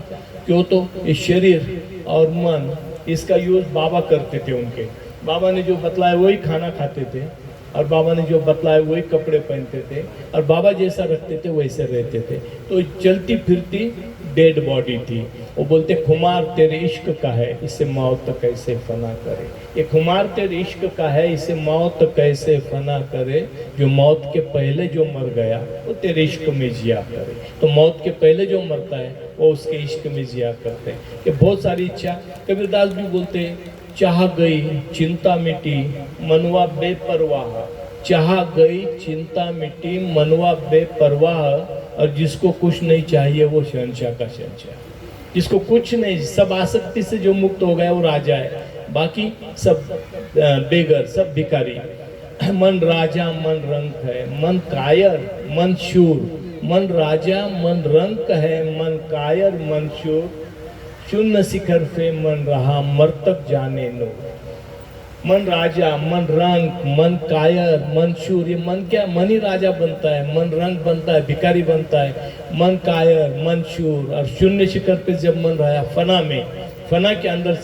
क्यों? तो ये शरीर और मन, इसका यूज बाबा करते थे। उनके बाबा ने जो बतलाया वही खाना खाते थे, और बाबा ने जो बतलाया वही कपड़े पहनते थे, और बाबा जैसा रखते थे वैसे रहते थे। तो चलती फिरती डेड बॉडी थी। वो बोलते खुमार तेरे इश्क का है, इसे मौत कैसे फना करे। ये खुमार तेरे इश्क का है, इसे मौत कैसे फना करे। जो मौत के पहले जो मर गया वो तेरे इश्क में जिया करे। तो मौत के पहले जो मरता है वो उसके इश्क में जिया करते हैं। कि बहुत सारी इच्छा, कबीरदास भी बोलते चाह गई चिंता मिटी मनवा बेपरवाह। चाह गई चिंता मिटी मनवा बेपरवाह। और जिसको कुछ नहीं चाहिए वो शहंशाह का शहंशाह। जिसको कुछ नहीं, सब आसक्ति से जो मुक्त हो गया वो राजा है, बाकी सब बेगर, सब भिखारी। मन राजा मन रंक है, मन कायर मन शूर। मन राजा मन रंक है, मन कायर मन शूर। शून्य शिखर पे मन रहा मर्तक जाने नो। मन राजा मन रंक मन कायर मन शूर। ये मन क्या, मन ही राजा बनता है, मन रंक बनता है, भिखारी बनता है। मन कायर मन शूर, और शून्य शिखर पे जब मन रहा फना में, फना के अंदर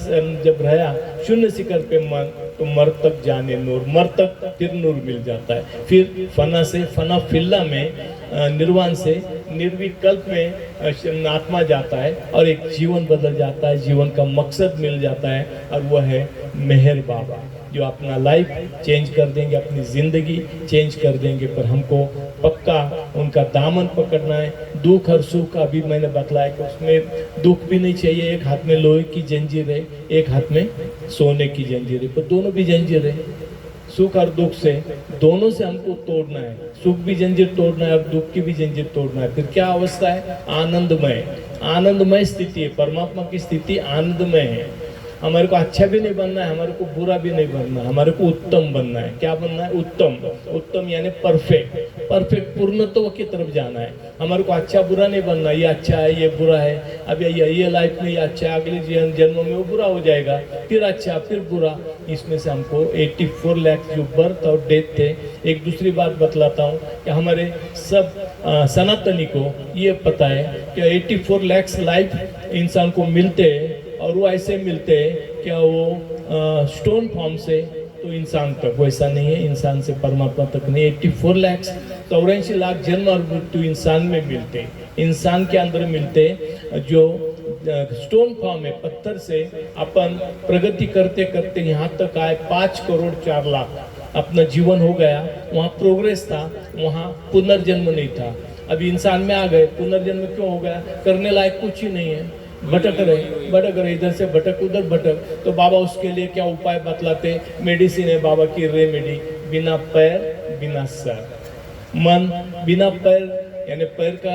जब रहा शून्य शिखर पे मन, तो मर्तक जाने नूर। मर्तक फिर नूर मिल जाता है। फिर फना से फना फिल्ला में, निर्वाण से निर्विकल्प में आत्मा जाता है, और एक जीवन बदल जाता है, जीवन का मकसद मिल जाता है। और वह है मेहर बाबा, जो अपना लाइफ चेंज कर देंगे, अपनी ज़िंदगी चेंज कर देंगे। पर हमको पक्का उनका दामन पकड़ना है। दुख और सुख अभी मैंने बतलाया कि उसमें दुख भी नहीं चाहिए। एक हाथ में लोहे की जंजीर है, एक हाथ में सोने की जंजीर है, पर दोनों भी जंजीर है। सुख और दुख से, दोनों से हमको तोड़ना है। सुख भी जंजीर तोड़ना है और दुख की भी जंजीर तोड़ना है। फिर क्या अवस्था है, आनंदमय। आनंदमय स्थिति है, परमात्मा की स्थिति आनंदमय है। हमारे को अच्छा भी नहीं बनना है, हमारे को बुरा भी नहीं बनना है, हमारे को उत्तम बनना है। क्या बनना है, उत्तम। उत्तम यानी परफेक्ट, परफेक्ट पूर्णत्व की तरफ जाना है। हमारे को अच्छा बुरा नहीं बनना, ये अच्छा है ये बुरा है, अब ये लाइफ में ये अच्छा है, अगले जन्मों में वो बुरा हो जाएगा, फिर अच्छा फिर बुरा। इसमें से हमको 84 लाख जो बर्थ और डेथ थे। एक दूसरी बात बतलाता हूँ कि हमारे सब सनातनी को ये पता है कि 84 लाख लाइफ इंसान को मिलते हैं, और वो ऐसे मिलते हैं क्या वो स्टोन फॉर्म से तो इंसान तक, वैसा नहीं है। इंसान से परमात्मा तक नहीं। 84 लाख 84 लाख जन्म और मृत्यु इंसान में मिलते हैं, इंसान के अंदर मिलते हैं। जो स्टोन फॉर्म है, पत्थर से अपन प्रगति करते करते यहाँ तक आए 5 करोड़ 4 लाख अपना जीवन हो गया। वहाँ प्रोग्रेस था, वहाँ पुनर्जन्म नहीं था। अभी इंसान में आ गए, पुनर्जन्म क्यों हो गया, करने लायक कुछ ही नहीं है, भटक रहे, इधर से भटक उधर भटक। तो बाबा उसके लिए क्या उपाय बतलाते, मेडिसिन है बाबा की रेमेडी, बिना पैर बिना सर। मन बिना पैर यानी पैर का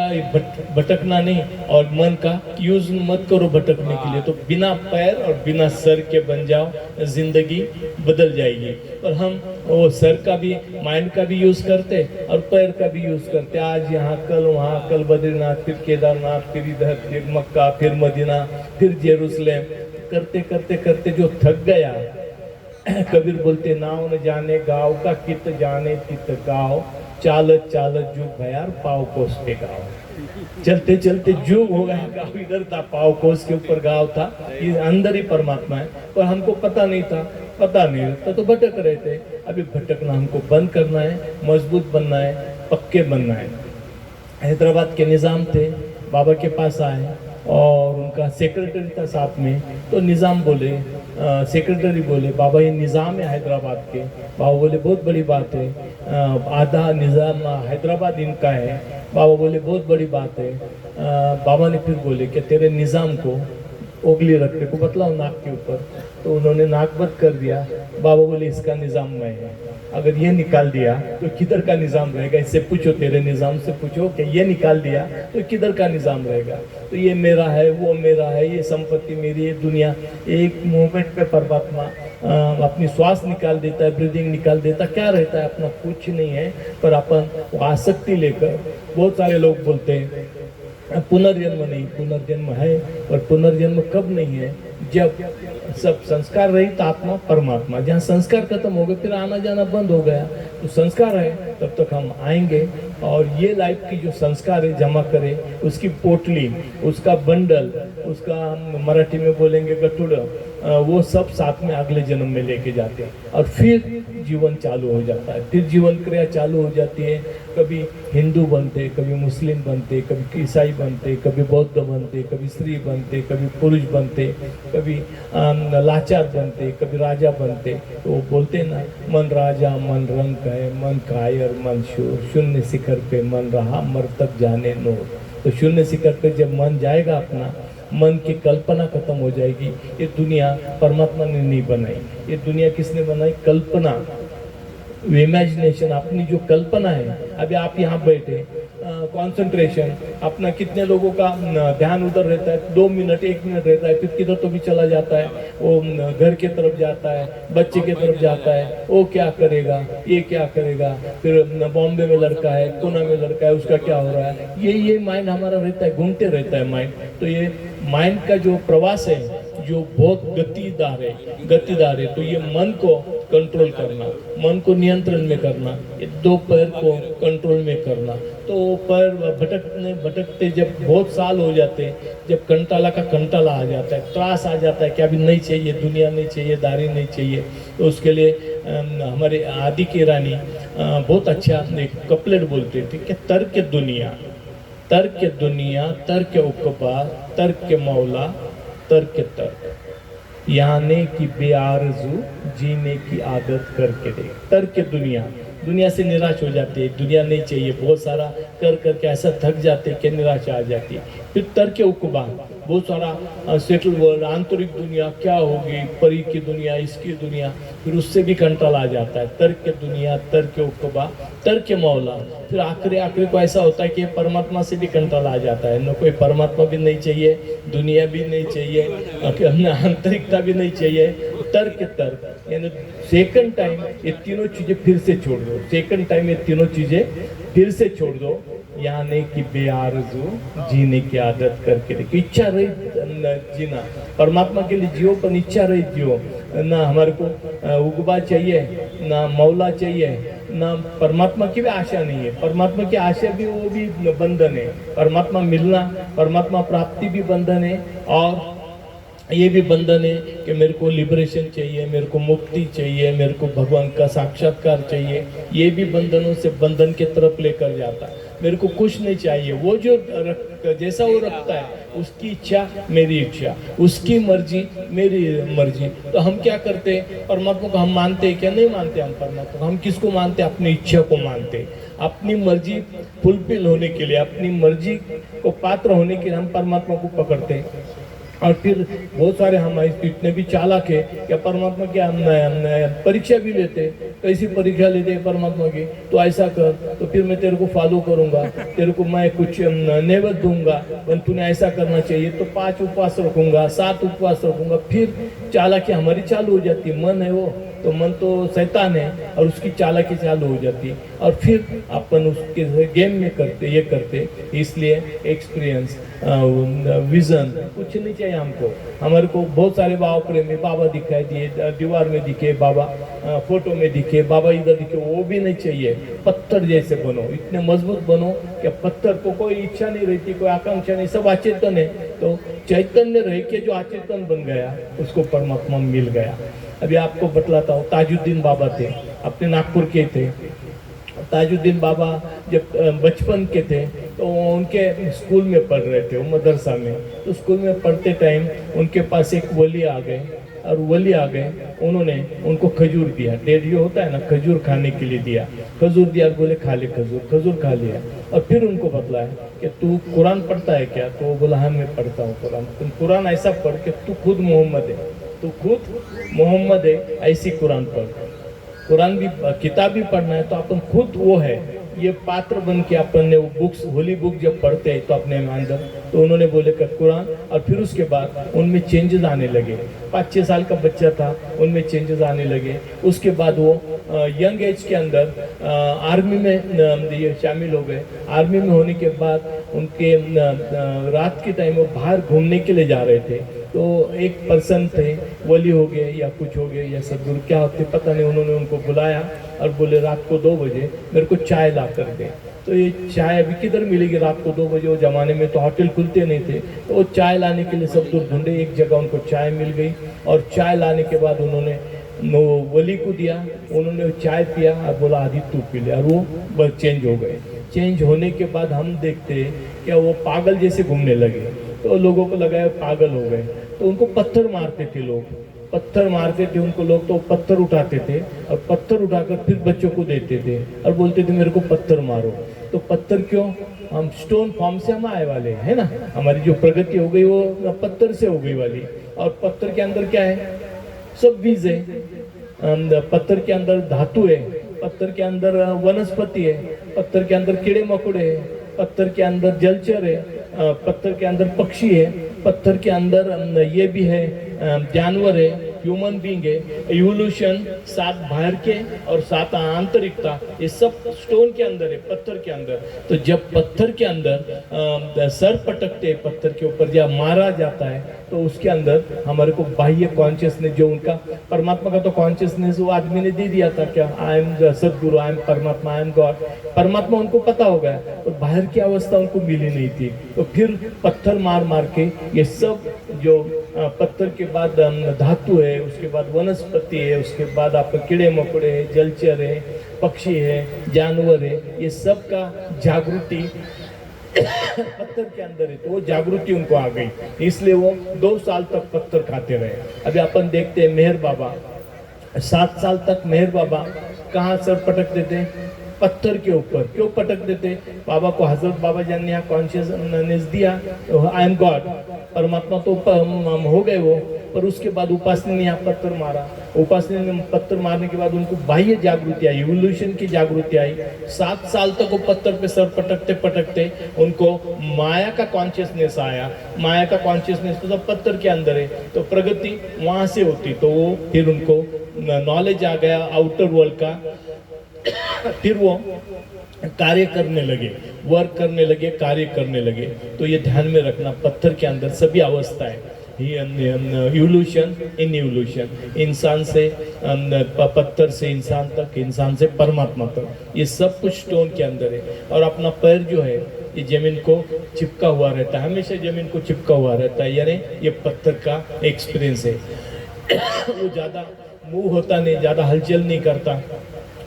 भटकना नहीं, और मन का यूज मत करो भटकने के लिए। तो बिना पैर और बिना सर के बन जाओ, जिंदगी बदल जाएगी। और हम वो सर का भी, माइंड का भी यूज करते और पैर का भी यूज करते। आज यहाँ, कल वहाँ, कल बद्रीनाथ, फिर केदारनाथ, फिर इधर, फिर मक्का, फिर मदीना, फिर जेरूसलेम, करते करते करते जो थक गया। कबीर बोलते, नाव न जाने गाँव का, कित जाने तित गाँव, चालत चालत जुग भयार, पाव कोस पे गाँव। चलते चलते जुग हो गया, गाँव इधर था, पाव कोस के ऊपर गाँव था, ये अंदर ही परमात्मा है, पर हमको पता नहीं था। पता नहीं रहता तो भटक रहे थे। अभी भटकना हमको बंद करना है, मजबूत बनना है, पक्के बनना है। हैदराबाद के निज़ाम थे, बाबा के पास आए और उनका सेक्रेटरी था साथ में। तो निज़ाम बोले, सेक्रेटरी बोले, बाबा ये निज़ाम है हैदराबाद के। बाबा बोले बहुत बड़ी बात है, आधा निज़ाम हैदराबाद इनका है। बाबा बोले बहुत बड़ी बात है। बाबा ने फिर बोले कि तेरे निज़ाम को उंगली रखने को बतलाओ नाक के ऊपर। तो उन्होंने नाक बंद कर दिया। बाबा बोले इसका निज़ाम मैं है, अगर ये निकाल दिया तो किधर का निज़ाम रहेगा, इससे पूछो, तेरे निज़ाम से पूछो कि ये निकाल दिया तो किधर का निज़ाम रहेगा। तो ये मेरा है, वो मेरा है, ये संपत्ति मेरी है, दुनिया। एक मोमेंट पे परमात्मा अपनी श्वास निकाल देता है, ब्रीदिंग निकाल देता, क्या रहता है अपना कुछ नहीं है। पर अपन आसक्ति लेकर, बहुत सारे लोग बोलते हैं पुनर्जन्म नहीं, पुनर्जन्म है, पर पुनर्जन्म कब नहीं है, जब सब संस्कार रहित आत्मा परमात्मा, जहाँ संस्कार खत्म हो गए फिर आना जाना बंद हो गया। तो संस्कार है तब तक हम आएंगे, और ये लाइफ की जो संस्कार है जमा करें, उसकी पोटली, उसका बंडल, उसका हम मराठी में बोलेंगे गटुड़, वो सब साथ में अगले जन्म में लेके जाते हैं, और फिर जीवन चालू हो जाता है, फिर जीवन क्रिया चालू हो जाती है। कभी हिंदू बनते, कभी मुस्लिम बनते, कभी ईसाई बनते, कभी बौद्ध बनते, कभी स्त्री बनते, कभी पुरुष बनते, कभी लाचार बनते, कभी राजा बनते। तो बोलते ना, मन राजा मन रंग है, मन कायर मन शूर, शून्य शिखर पे मन रहा, मरतक जाने नूर। तो शून्य शिखर पे जब मन जाएगा अपना, मन की कल्पना खत्म हो जाएगी। ये दुनिया परमात्मा ने नहीं बनाई, ये दुनिया किसने बनाई, कल्पना, इमेजिनेशन, अपनी जो कल्पना है। अभी आप यहाँ बैठे, कंसंट्रेशन अपना, कितने लोगों का ध्यान उधर रहता है, 2 मिनट 1 मिनट रहता है, फिर किधर तो भी चला जाता है, वो घर के तरफ जाता है, बच्चे के तरफ जाता है, वो क्या करेगा, ये क्या करेगा, फिर बॉम्बे में लड़का है, पुणे में लड़का है, उसका क्या हो रहा है, ये माइंड हमारा रहता है, घूमते रहता है माइंड। तो ये माइंड का जो प्रवास है, जो बहुत गतिदार है, तो ये मन को कंट्रोल करना, मन को नियंत्रण में करना, ये 2 पैर को कंट्रोल में करना। तो पैर भटकते जब बहुत साल हो जाते हैं, जब कंटाला का कंटाला आ जाता है, त्रास आ जाता है कि अभी नहीं चाहिए, दुनिया नहीं चाहिए, दारी नहीं चाहिए, तो उसके लिए हमारे आदि की रानी बहुत अच्छा एक कपलेट बोलते थे कि तर्क दुनिया, तर्क उकबा, तर्क मौला, तर्क याने की बेआरजू, जीने की आदत करके देख। तर्क दुनिया से निराश हो जाती है, दुनिया नहीं चाहिए, बहुत सारा कर करके ऐसा थक जाते हैं कि निराशा आ जाती है। फिर तर्क उकबा, बहुत सारा सेटल वर्ल्ड, आंतरिक दुनिया क्या होगी, परी की दुनिया, इसकी दुनिया, फिर उससे भी कंट्रोल आ जाता है। तर्क दुनिया, तर्क उकबा, तर्क मौला, फिर आखिरी को ऐसा होता है कि परमात्मा से भी कंट्रोल आ जाता है, न कोई परमात्मा भी नहीं चाहिए, दुनिया भी नहीं चाहिए, आंतरिकता भी नहीं चाहिए। तर्क यानी सेकंड टाइम ये तीनों चीजें फिर से छोड़ दो, सेकंड टाइम ये तीनों चीजें फिर से छोड़ दो। यानी कि बेआरज़ू, जीने की आदत करके देखो, इच्छा रहित जीना, परमात्मा के लिए जियो पर इच्छा रहित जियो। ना हमारे को उगबा चाहिए, ना मौला चाहिए, ना परमात्मा की भी आशा नहीं है। परमात्मा की आशा भी, वो भी बंधन है। परमात्मा मिलना, परमात्मा प्राप्ति भी बंधन है, और ये भी बंधन है कि मेरे को लिबरेशन चाहिए, मेरे को मुक्ति चाहिए, मेरे को भगवान का साक्षात्कार चाहिए। ये भी बंधनों से बंधन के तरफ लेकर जाता है। मेरे को कुछ नहीं चाहिए, वो जो जैसा वो रखता है, उसकी इच्छा मेरी इच्छा, उसकी मर्जी मेरी मर्जी। तो हम क्या करते हैं, परमात्मा को हम मानते हैं क्या, नहीं मानते हम परमात्मा को। हम किसको मानते हैं, अपनी इच्छा को मानते हैं। अपनी मर्जी फुलफिल होने के लिए, अपनी मर्जी को पात्र होने के लिए हम परमात्मा को पकड़ते हैं। और फिर बहुत सारे हम इतने भी चालाक है कि परमात्मा की हम परीक्षा भी लेते, कैसी परीक्षा लेते हैं परमात्मा की, तो ऐसा कर तो फिर मैं तेरे को फॉलो करूंगा, तेरे को मैं कुछ नैवेद्य दूंगा, पर तूने ऐसा करना चाहिए, तो 5 उपवास रखूंगा, 7 उपवास रखूंगा। फिर चालाकी हमारी चालू हो जाती है। मन है वो तो मन तो शैतान है और उसकी चालाकी चालू हो जाती है, और फिर अपन उसके गेम में करते ये करते। इसलिए एक्सपीरियंस विजन कुछ नहीं चाहिए हमको। हमारे को बहुत सारे बाबा प्रेमी बाबा दिखाई दिए, दीवार में दिखे बाबा, फोटो में दिखे बाबा, इधर दिखे, वो भी नहीं चाहिए। पत्थर जैसे बनो, इतने मजबूत बनो कि पत्थर को कोई इच्छा नहीं रहती, कोई आकांक्षा नहीं, सब अचेतन है। तो चैतन्य रह के जो अचेतन बन गया उसको परमात्मा मिल गया। अभी आपको बतलाता हूँ, ताजुद्दीन बाबा थे, अपने नागपुर के थे। ताजुद्दीन बाबा जब बचपन के थे तो उनके स्कूल में पढ़ रहे थे, वो मदरसा में। तो स्कूल में पढ़ते टाइम उनके पास एक वली आ गए, और वली आ गए, उन्होंने उनको खजूर दिया। डेढ़ होता है ना, खजूर खाने के लिए दिया, खजूर दिया और बोले खा ले खजूर, खजूर खा लिया। और फिर उनको बतलाया कि तू कुरान पढ़ता है क्या? तो वो बोला हाँ मैं पढ़ता हूँ कुरान। तुम कुरान ऐसा पढ़ के तू खुद मोहम्मद है, तू खुद मोहम्मद है, ऐसी कुरान पढ़। कुरान भी किताब भी पढ़ना है तो अपन खुद वो है, ये पात्र बन के अपन ने वो बुक्स, होली बुक जब पढ़ते हैं तो अपने अंदर, तो उन्होंने बोले कर कुरान। और फिर उसके बाद उनमें चेंजेस आने लगे। 5-6 साल का बच्चा था, उनमें चेंजेस आने लगे। उसके बाद वो यंग एज के अंदर आर्मी में ये शामिल हो गए। आर्मी में होने के बाद उनके रात के टाइम वो बाहर घूमने के लिए जा रहे थे। तो एक पर्सन थे, वली हो गए या कुछ हो गए या सदगुरु क्या होते पता नहीं, उन्होंने उनको बुलाया और बोले रात को 2 बजे मेरे को चाय ला कर दे। तो ये चाय अभी किधर मिलेगी रात को 2 बजे? वो जमाने में तो होटल खुलते नहीं थे। तो वो चाय लाने के लिए सब दूर ढूंढे, एक जगह उनको चाय मिल गई। और चाय लाने के बाद उन्होंने वो वली को दिया, उन्होंने चाय पिया और बोला आदि तू पी ले, और वो बस चेंज हो गए। चेंज होने के बाद हम देखते हैं क्या वो पागल जैसे घूमने लगे। तो लोगों को लगा पागल हो गए, तो उनको पत्थर मारते थे लोग, पत्थर मारते थे उनको लोग। तो पत्थर उठाते थे और पत्थर उठाकर फिर बच्चों को देते थे और बोलते थे मेरे को पत्थर मारो। तो पत्थर क्यों? हम स्टोन फॉर्म से हम आए वाले है ना, हमारी जो प्रगति हो गई वो पत्थर से हो गई वाली। और पत्थर के अंदर क्या है? सब बीज है। पत्थर के अंदर धातु है, पत्थर के अंदर वनस्पति है, पत्थर के अंदर कीड़े मकोड़े है, पत्थर के अंदर जलचर है, पत्थर के अंदर पक्षी है, पत्थर के अंदर ये भी है जानवर है, ह्यूमन बीइंग है। इवोल्यूशन 7 बाहर के और 7 आंतरिकता, ये सब स्टोन के अंदर है, पत्थर के अंदर। तो जब पत्थर के अंदर सर पटकते, पत्थर के ऊपर जब मारा जाता है तो उसके अंदर हमारे को बाह्य कॉन्शियसनेस, जो उनका परमात्मा का तो कॉन्शियसनेस वो आदमी ने दे दिया था, क्या आई एम सदगुरु, आई एम परमात्मा, आई एम गॉड, परमात्मा उनको पता हो गया, और बाहर की अवस्था उनको मिली नहीं थी। तो फिर पत्थर मार मार के ये सब जो पत्थर के बाद धातु है, उसके बाद वनस्पति है, उसके बाद आपके कीड़े मकोड़े है, जलचर है, पक्षी है, जानवर है, ये सब का जागृति पत्थर के अंदर है। तो वो जागृति उनको आ गई, इसलिए वो 2 साल तक पत्थर खाते रहे। अभी अपन देखते हैं मेहर बाबा, 7 साल तक मेहर बाबा कहाँ सर पटकते थे? पत्थर के ऊपर। क्यों पटक देते? बाबा को हजरत बाबा जान ने यहाँ कॉन्शियसनेस दिया, आई एम गॉड, परमात्मा तो हो गए वो, पर उसके बाद उपासना ने यहाँ पत्थर मारा। उपासना ने पत्थर मारने के बाद उनको बाह्य जागृति आई, इवोल्यूशन की जागृति आई। 7 साल तक वो पत्थर पे सर पटकते पटकते उनको माया का कॉन्शियसनेस आया। माया का कॉन्शियसनेस तो सब पत्थर के अंदर है, तो प्रगति वहां से होती। तो वो फिर उनको नॉलेज आ गया आउटर वर्ल्ड का। फिर वो कार्य करने लगे, वर्क करने लगे, कार्य करने लगे। तो ये ध्यान में रखना, पत्थर के अंदर सभी अवस्थाएं, इवोल्यूशन इन इवोल्यूशन, इंसान से पत्थर से इंसान तक, इंसान से परमात्मा तक, ये सब कुछ स्टोन के अंदर है। और अपना पैर जो है ये जमीन को चिपका हुआ रहता है, हमेशा जमीन को चिपका हुआ रहता है, यानी ये पत्थर का एक्सपीरियंस है। वो ज़्यादा मूव होता नहीं, ज़्यादा हलचल नहीं करता,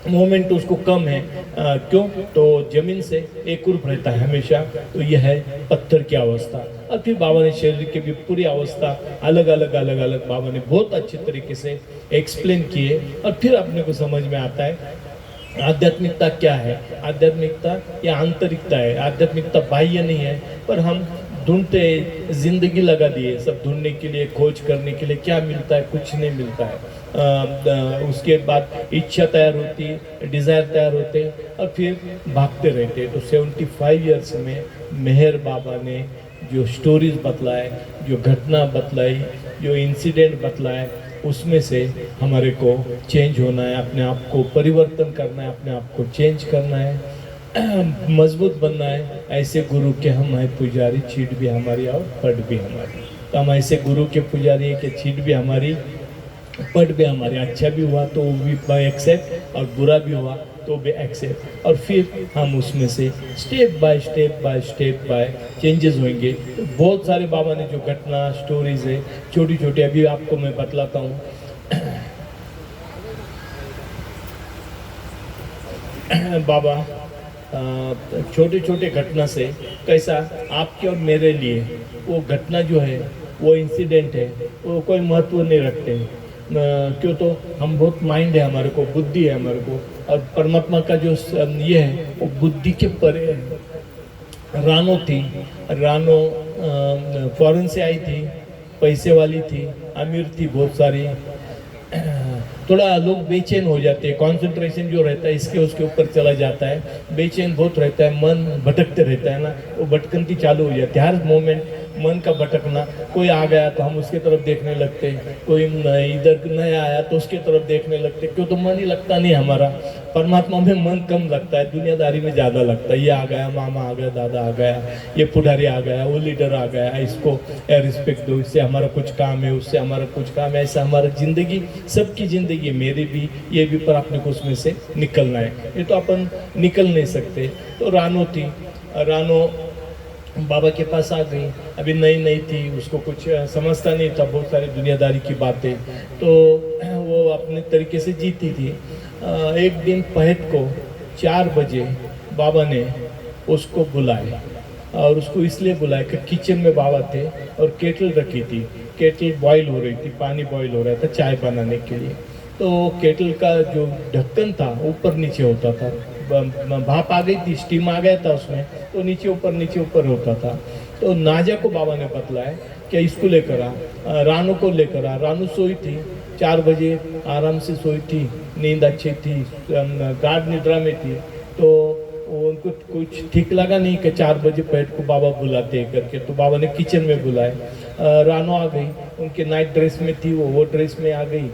मोमेंट उसको कम है। क्यों? तो जमीन से एकरूप रहता है हमेशा। तो यह है पत्थर की अवस्था। और फिर बाबा ने शरीर की भी पूरी अवस्था अलग अलग बाबा ने बहुत अच्छे तरीके से एक्सप्लेन किए। और फिर अपने को समझ में आता है आध्यात्मिकता क्या है। आध्यात्मिकता या आंतरिकता है, आध्यात्मिकता बाह्य नहीं है, पर हम ढूंढते जिंदगी लगा दिए सब ढूंढने के लिए, खोज करने के लिए, क्या मिलता है, कुछ नहीं मिलता है। उसके बाद इच्छा तैयार होती है, डिज़ायर तैयार होते हैं और फिर भागते रहते हैं। तो 75 ईयर्स में मेहर बाबा ने जो स्टोरीज बतलाए, जो घटना बतलाई, जो इंसिडेंट बतलाए, उसमें से हमारे को चेंज होना है, अपने आप को परिवर्तन करना है, अपने आप को चेंज करना है, मजबूत बनना है। ऐसे गुरु के हम हैं पुजारी, चीट भी हमारी और पट भी हमारी। तो हम ऐसे गुरु के पुजारी है कि चीट भी हमारी, पट भी हमारी। अच्छा भी हुआ तो भी एक्सेप्ट, और बुरा भी हुआ तो भी एक्सेप्ट, और फिर हम उसमें से स्टेप बाय स्टेप चेंजेस होंगे। तो बहुत सारे बाबा ने जो घटना स्टोरीज है छोटी छोटी, अभी आपको मैं बतलाता हूँ। बाबा छोटे छोटे घटना से कैसा आपके और मेरे लिए वो घटना जो है, वो इंसिडेंट है, वो कोई महत्व नहीं रखते हैं। क्यों? तो हम बहुत माइंड है, हमारे को बुद्धि है हमारे को, और परमात्मा का जो ये है वो बुद्धि के परे है। रानो थी, रानो फॉरेन से आई थी, पैसे वाली थी, अमीर थी बहुत सारी। थोड़ा लोग बेचैन हो जाते हैं, कंसंट्रेशन जो रहता है इसके उसके ऊपर चला जाता है, बेचैन बहुत रहता है, मन भटकते रहता है ना, वो भटकंती चालू हो जाती है हर मोमेंट, मन का भटकना। कोई आ गया तो हम उसके तरफ देखने लगते हैं, कोई इधर नया आया तो उसके तरफ देखने लगते, क्यों? तो मन ही लगता नहीं हमारा। परमात्मा में मन कम लगता है, दुनियादारी में ज़्यादा लगता है। ये आ गया, मामा आ गया, दादा आ गया, ये पुजारी आ गया, वो लीडर आ गया, इसको रिस्पेक्ट दो, इससे हमारा कुछ काम है, उससे हमारा कुछ काम है। ऐसा हमारा ज़िंदगी, सबकी ज़िंदगी, मेरी भी, ये भी, पर अपने को उसमें से निकलना है। ये तो अपन निकल नहीं सकते। तो रानो थी, रानो बाबा के पास आ गई, अभी नई थी, उसको कुछ समझता नहीं था, बहुत सारी दुनियादारी की बातें, तो वो अपने तरीके से जीती थी। एक दिन पहर को 4 बजे बाबा ने उसको बुलाया, और उसको इसलिए बुलाया कि किचन में बाबा थे और केटल रखी थी, केटल बॉईल हो रही थी, पानी बॉईल हो रहा था चाय बनाने के लिए। तो केटल का जो ढक्कन था ऊपर नीचे होता था, भाप आ गई थी, स्टीम आ गया था उसमें, तो नीचे ऊपर होता था। तो नाजा को बाबा ने बतलाया कि इसको लेकर आ, रानू को लेकर आ। रानू सोई थी, 4 बजे आराम से सोई थी, नींद अच्छी थी, गाढ़ निद्रा में थी। तो उनको कुछ ठीक लगा नहीं कि 4 बजे पेट को बाबा बुलाते हैं करके, तो बाबा ने किचन में बुलाया। रानो आ गई, उनके नाइट ड्रेस में थी, वो ड्रेस में आ गई,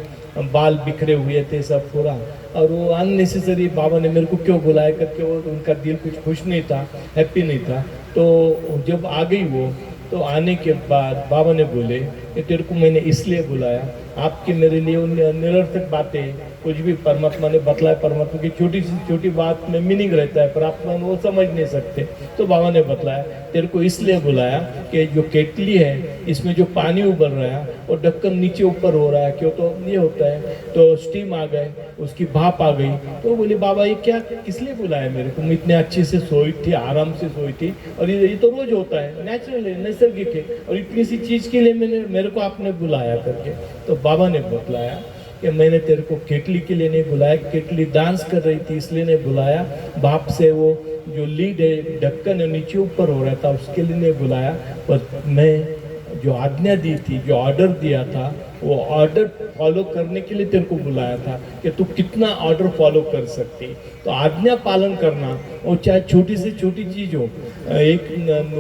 बाल बिखरे हुए थे सब पूरा, और वो अननेसेसरी बाबा ने मेरे को क्यों बुलाया करके, वो उनका दिल कुछ खुश नहीं था, हैप्पी नहीं था। तो जब आ गई वो, तो आने के बाद बाबा ने बोले कि तेरे को मैंने इसलिए बुलाया, आपके मेरे लिए निरर्थक बातें कुछ भी परमात्मा ने बतलाया, परमात्मा की छोटी सी छोटी बात में मीनिंग रहता है, पर आप वो समझ नहीं सकते। तो बाबा ने बतलाया तेरे को इसलिए बुलाया कि जो केटली है इसमें जो पानी उबल रहा है वो ढक्कन नीचे ऊपर हो रहा है, क्यों? तो ये होता है, तो स्टीम आ गए, उसकी भाप आ गई। तो बोले बाबा ये क्या, किस लिए बुलाया मेरे को? मैं इतने अच्छे से सोई थी, आराम से सोई थी, और ये तो रोज होता है, नेचुरल है, नैसर्गिक है, और इतनी सी चीज के लिए मेरे को आपने बुलाया करके। तो बाबा ने बतलाया कि मैंने तेरे को केटली के लिए नहीं बुलाया, केटली डांस कर रही थी इसलिए नहीं बुलाया, भाप से वो जो लीड है, ढक्कन है, नीचे ऊपर हो रहा था, उसके लिए नहीं बुलाया। पर मैं जो आज्ञा दी थी, जो ऑर्डर दिया था, वो ऑर्डर फॉलो करने के लिए तेरे को बुलाया था कि तू कितना ऑर्डर फॉलो कर सकती। तो आज्ञा पालन करना, वो चाहे छोटी से छोटी चीज़ हो,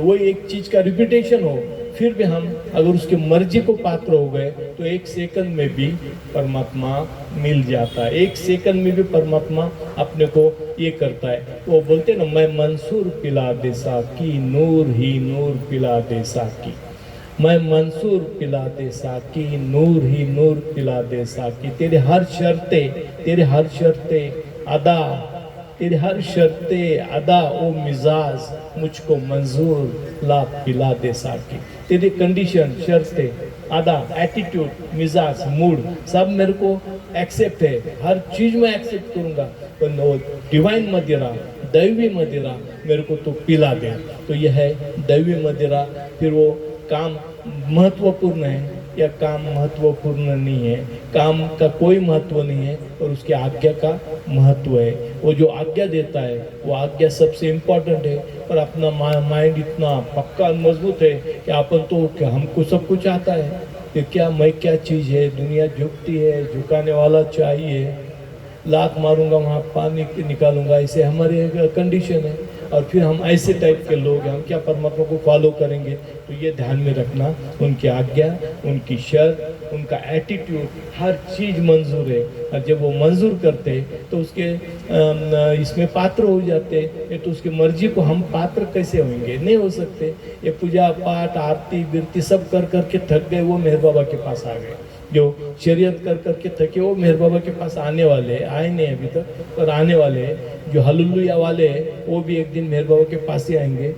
वो एक चीज़ का रिपीटेशन हो, फिर भी हम अगर उसके मर्जी को पात्र हो गए तो 1 सेकंड में भी परमात्मा मिल जाता है, 1 सेकंड में भी परमात्मा अपने को ये करता है। तो वो बोलते ना, मैं मंसूर पिला दे साकी, नूर ही नूर पिला दे साकी, मैं मंसूर पिला दे साकी, नूर ही नूर पिला दे साकी। तेरे हर शर्ते अदा, तेरे हर शर्ते अदा ओ मिजाज मुझको मंजूर ला पिला दे साकी। तेरी कंडीशन, शर्ते, अदा, एटीट्यूड, मिजाज, मूड सब मेरे को एक्सेप्ट है, हर चीज में एक्सेप्ट करूँगा, पर वो डिवाइन मदिरा, दैवी मदिरा मेरे को तो पिला दे। तो यह है दैवी मदिरा। फिर वो काम महत्वपूर्ण है, या काम महत्वपूर्ण नहीं है, काम का कोई महत्व नहीं है, और उसकी आज्ञा का महत्व है। वो जो आज्ञा देता है वो आज्ञा सबसे इम्पोर्टेंट है। पर अपना माइंड इतना पक्का मजबूत है कि अपन तो हमको सब कुछ आता है कि क्या मैं क्या चीज़ है, दुनिया झुकती है, झुकाने वाला चाहिए, लात मारूंगा वहाँ पानी निकालूंगा, ऐसे हमारे कंडीशन है। और फिर हम ऐसे टाइप के लोग हैं, हम क्या परमात्मा को फॉलो करेंगे? तो ये ध्यान में रखना, उनकी आज्ञा, उनकी शर्त, उनका एटीट्यूड, हर चीज़ मंजूर है। और जब वो मंजूर करते तो उसके इसमें पात्र हो जाते। ये तो उसकी मर्जी को हम पात्र कैसे होंगे? नहीं हो सकते। ये पूजा पाठ आरती बिरती सब कर करके थक गए, वो मेहर बाबा के पास आ गए। जो शरीयत कर करके थके वो मेहर बाबा के पास आने वाले हैं, आए नहीं अभी तक पर आने वाले हैं। जो हल्लुया वाले हैं वो भी एक दिन मेहर बाबा के पास ही आएंगे।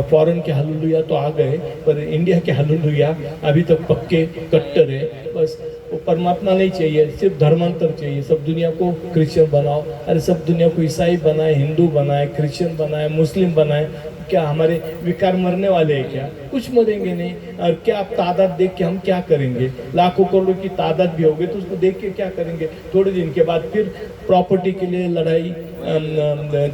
फॉरेन के हल्लुया तो आ गए, पर इंडिया के हल्लुया अभी तक पक्के कट्टर है। बस वो परमात्मा नहीं चाहिए, सिर्फ धर्मांतर चाहिए। सब दुनिया को क्रिश्चियन बनाओ, अरे सब दुनिया को ईसाई बनाए, हिंदू बनाए, क्रिश्चियन बनाए, मुस्लिम बनाए। क्या हमारे विकार मरने वाले हैं क्या? कुछ मरेंगे नहीं। और क्या आप तादाद देख के हम क्या करेंगे? लाखों करोड़ों की तादाद भी होगी तो उसको देख के क्या करेंगे? थोड़े दिन के बाद फिर प्रॉपर्टी के लिए लड़ाई,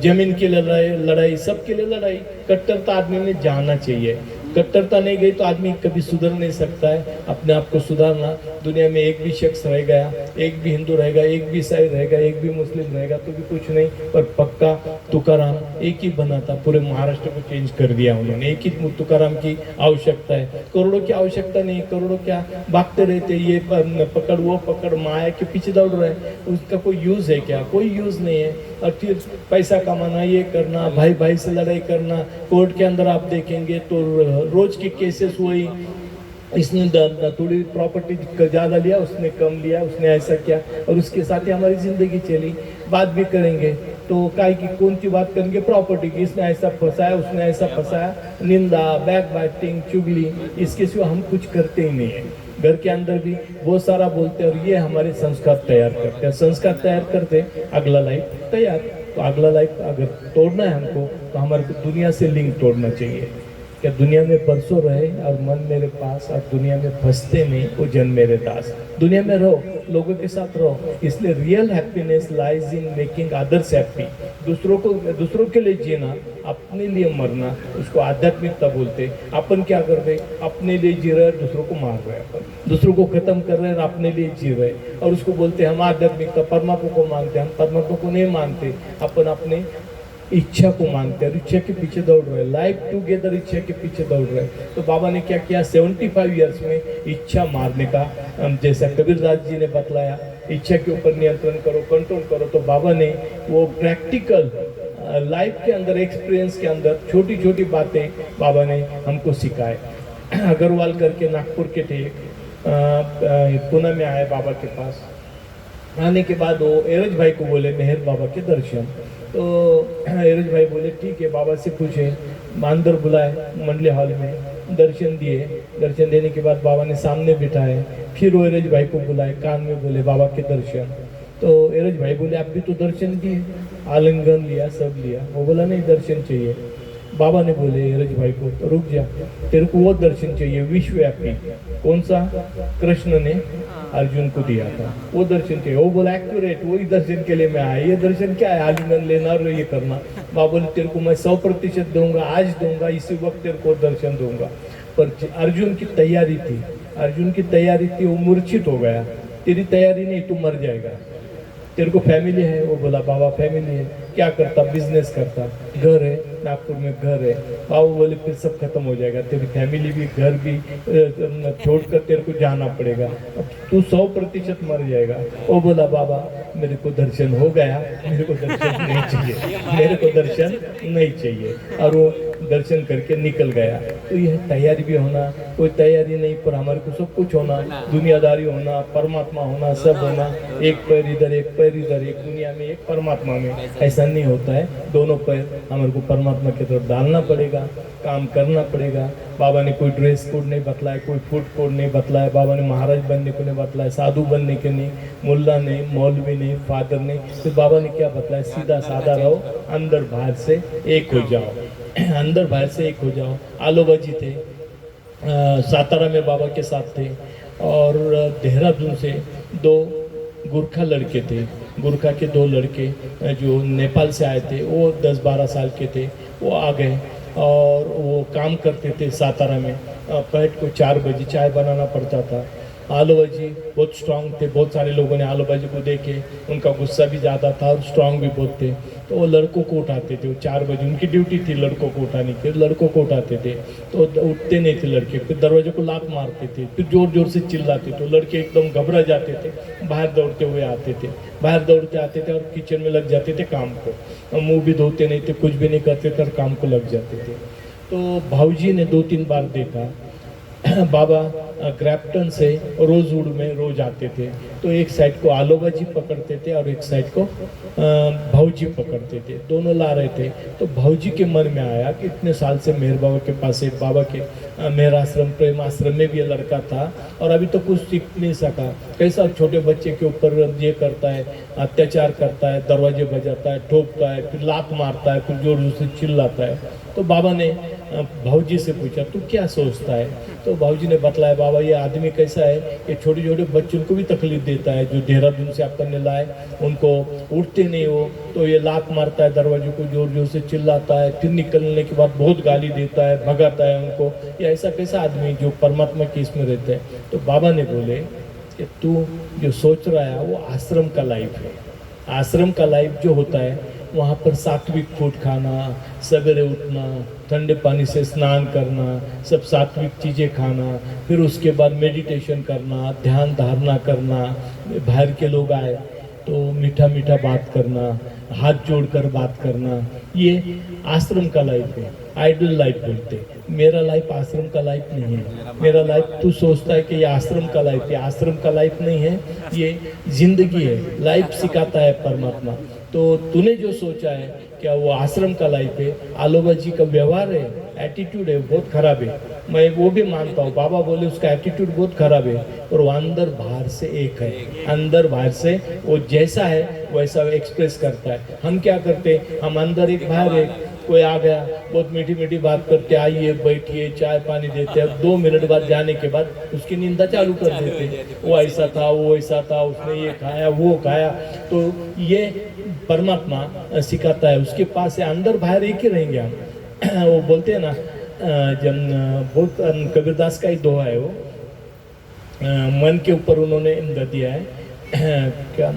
जमीन के लिए लड़ाई, सब के लिए लड़ाई। कट्टरता आदमी में जाना चाहिए। कट्टरता नहीं गई तो आदमी कभी सुधर नहीं सकता है। अपने आप को सुधारना। दुनिया में एक भी शख्स रह गया, एक भी हिंदू रहेगा, एक भी ईसाई रहेगा, एक भी मुस्लिम रहेगा तो भी कुछ नहीं। पर पक्का तुकाराम एक ही बना था, पूरे महाराष्ट्र को चेंज कर दिया उन्होंने। एक ही तुकाराम की आवश्यकता है, करोड़ों की आवश्यकता नहीं। करोड़ों क्या भागते रहते, ये पकड़ वो पकड़, माया के पीछे दौड़ रहे हैं। उसका कोई यूज़ है क्या? कोई यूज़ नहीं है। और फिर पैसा कमाना, ये करना, भाई भाई से लड़ाई करना। कोर्ट के अंदर आप देखेंगे तो रोज की केसेस हुई, इसने थोड़ी प्रॉपर्टी ज़्यादा लिया, उसने कम लिया, उसने ऐसा किया, और उसके साथ ही हमारी ज़िंदगी चली। बात भी करेंगे तो काय की कौन सी बात करेंगे? प्रॉपर्टी की, इसने ऐसा फंसाया, उसने ऐसा फंसाया। निंदा, बैक बाइटिंग, चुगली, इसके सिवा हम कुछ करते ही नहीं है। घर के अंदर भी बहुत सारा बोलते हैं और ये हमारे संस्कार तैयार करते हैं। संस्कार तैयार करते, अगला लाइफ तैयार। तो अगला लाइफ अगर तोड़ना है हमको तो हमारे को दुनिया से लिंक तोड़ना चाहिए। क्या दुनिया में बरसों रहे और मन मेरे पास, और दुनिया में फंसते नहीं वो जन मेरे दास। दुनिया में रहो, लोगों के साथ रहो। इसलिए real happiness lies in making others happy. दूसरों के लिए जीना, अपने लिए मरना, उसको आध्यात्मिकता बोलते। अपन क्या कर रहे? अपने लिए जी रहे, दूसरों को मार रहे, अपन दूसरों को खत्म कर रहे हैं और अपने लिए जी रहे। और उसको बोलते हम आध्यात्मिकता। परमात्मा को मानते, हम परमात्मा को नहीं मानते। अपन अपने इच्छा को मानते हैं, इच्छा के पीछे दौड़ रहे हैं। लाइफ टुगेदर इच्छा के पीछे दौड़ रहे हैं। तो बाबा ने क्या किया? 75 ईयर्स में इच्छा मारने का, जैसा कबीरदास जी ने बतलाया, इच्छा के ऊपर नियंत्रण करो, कंट्रोल करो। तो बाबा ने वो प्रैक्टिकल लाइफ के अंदर, एक्सपीरियंस के अंदर छोटी छोटी बातें बाबा ने हमको सिखाए। अग्रवाल करके नागपुर के थे, पुणे में आए बाबा के पास। आने के बाद वो एरज भाई को बोले मेहर बाबा के दर्शन। तो एरज भाई बोले ठीक है। बाबा से पूछे, अंदर बुलाए मंडले हॉल में, दर्शन दिए। दर्शन देने के बाद बाबा ने सामने बिठाए। फिर वो एरज भाई को बुलाए, कान में बोले बाबा के दर्शन। तो एरज भाई बोले आप भी तो दर्शन दिए, आलिंगन लिया, सब लिया। वो बोला नहीं, दर्शन चाहिए। बाबा ने बोले एरज भाई को, तो रुक जा, तेरे को वो दर्शन चाहिए विश्वव्यापी। कौन सा? कृष्ण ने अर्जुन को दिया था, वो दर्शन चाहिए। वो बोला एक्यूरेट, वही दर्शन के लिए मैं आया। ये दर्शन क्या है? आलिंगन लेना और ये करना। बाबा ने तेरे को मैं 100% दूंगा, आज दूंगा, इसी वक्त तेरे को दर्शन दूंगा। पर अर्जुन की तैयारी थी, अर्जुन की तैयारी थी, वो मूर्छित हो गया। तेरी तैयारी नहीं, तू मर जाएगा। तेरे को फैमिली है? वो बोला बाबा फैमिली है। क्या करता? बिजनेस करता, घर है नागपुर में, घर है। बाबा बोले फिर सब खत्म हो जाएगा, तेरी फैमिली भी, घर भी छोड़कर तेरे को जाना पड़ेगा, अब तू 100% मर जाएगा। वो बोला बाबा मेरे को दर्शन हो गया, मेरे को दर्शन नहीं चाहिए, मेरे को दर्शन नहीं चाहिए। और वो दर्शन करके निकल गया। तो यह तैयारी भी होना, कोई तैयारी नहीं पर हमारे को सब कुछ होना, दुनियादारी होना, परमात्मा होना, सब होना। एक पैर इधर, एक पैर इधर, एक दुनिया में, एक परमात्मा में। ऐसा नहीं होता है। दोनों पैर हमारे को परमात्मा की तरफ डालना पड़ेगा, काम करना पड़ेगा। बाबा ने कोई ड्रेस कोड नहीं बतलाया, कोई फूड कोड नहीं बतलाया। बाबा ने महाराज बनने को नहीं बतलाया, साधु बनने के नहीं, मुल्ला नहीं, मौलवी नहीं, फादर नहीं। तो बाबा ने क्या बतलाया? सीधा साधा रहो, अंदर बाहर से एक हो जाओ, अंदर बाहर से एक हो जाओ। आलोबा जी थे, सातारा में बाबा के साथ थे। और देहरादून से 2 गुरखा लड़के थे, गुरखा के 2 लड़के जो नेपाल से आए थे, वो 10-12 साल के थे, वो आ गए और वो काम करते थे सातारा में। पैट को 4 बजे चाय बनाना पड़ता था। आलोबा जी बहुत स्ट्रांग थे, बहुत सारे लोगों ने आलोबा जी को देखे, उनका गुस्सा भी ज़्यादा था और स्ट्रांग भी बहुत थे। तो वो लड़कों को उठाते थे, वो 4 बजे उनकी ड्यूटी थी लड़कों को उठाने की, लड़कों को उठाते थे तो उठते नहीं थे लड़के, फिर दरवाजे को लात मारते थे, फिर जोर जोर से चिल्लाते, तो लड़के एकदम घबरा जाते थे, बाहर दौड़ते हुए आते थे, बाहर दौड़ते आते थे और किचन में लग जाते थे काम को। मुँह भी धोते नहीं थे, कुछ भी नहीं करते थे और काम को लग जाते थे। तो भाऊजी ने 2-3 बार देखा बाबा ग्रैप्टन से रोजवुड में रोज आते थे, तो एक साइड को आलोबा जी पकड़ते थे और एक साइड को भाऊजी पकड़ते थे, दोनों ला रहे थे। तो भाऊजी के मन में आया कि इतने साल से मेहर बाबा के पास एक बाबा के मेहर आश्रम प्रेम आश्रम में भी ये लड़का था और अभी तो कुछ सीख नहीं सका, कैसा छोटे बच्चे के ऊपर ये करता है, अत्याचार करता है, दरवाजे बजाता है, ठोकता है, फिर लात मारता है, फिर जोर जोर से चिल्लाता है। तो बाबा ने भाऊजी से पूछा तू क्या सोचता है? तो भाऊजी ने बतलाया बाबा ये आदमी कैसा है कि छोटे छोटे बच्चों को भी तकलीफ देता है, जो देहरादून से आप करने लाए उनको उठते नहीं हो तो ये लात मारता है, दरवाजे को जोर जोर से चिल्लाता है, फिर निकलने के बाद बहुत गाली देता है, भगाता है उनको। ये ऐसा कैसा आदमी जो परमात्मा की इसमें रहते हैं? तो बाबा ने बोले कि तू जो सोच रहा है वो आश्रम का लाइफ है। आश्रम का लाइफ जो होता है वहाँ पर सात्विक फूड खाना, सवेरे उठना, ठंडे पानी से स्नान करना, सब सात्विक चीज़ें खाना, फिर उसके बाद मेडिटेशन करना, ध्यान धारणा करना, बाहर के लोग आए तो मीठा मीठा बात करना, हाथ जोड़कर बात करना, ये आश्रम का लाइफ है। आइडल लाइफ बोलते, मेरा लाइफ आश्रम का लाइफ नहीं है। मेरा लाइफ तू सोचता है कि ये आश्रम का लाइफ है, आश्रम का लाइफ नहीं है, ये जिंदगी है, लाइफ सिखाता है परमात्मा। तो तूने जो सोचा है क्या वो आश्रम का लाइफ है? आलोबा जी का व्यवहार है, एटीट्यूड है, बहुत खराब है, मैं वो भी मानता हूँ। बाबा बोले उसका एटीट्यूड बहुत खराब है, और वो अंदर बाहर से एक है, अंदर बाहर से वो जैसा है वैसा एक्सप्रेस करता है। हम क्या करते हैं, हम अंदर एक बाहर एक, कोई आ गया बहुत मीठी मीठी बात करके आइए बैठिए चाय पानी देते हैं, 2 मिनट बाद जाने के बाद उसकी निंदा चालू कर देते हैं, वो ऐसा था, वो ऐसा था, उसने ये खाया वो खाया। तो ये परमात्मा सिखाता है, उसके पास है, अंदर बाहर एक ही रहेंगे हम। वो बोलते हैं ना, जब बहुत कबीरदास का ही दोहा है वो, मन के ऊपर उन्होंने दिया है क्या,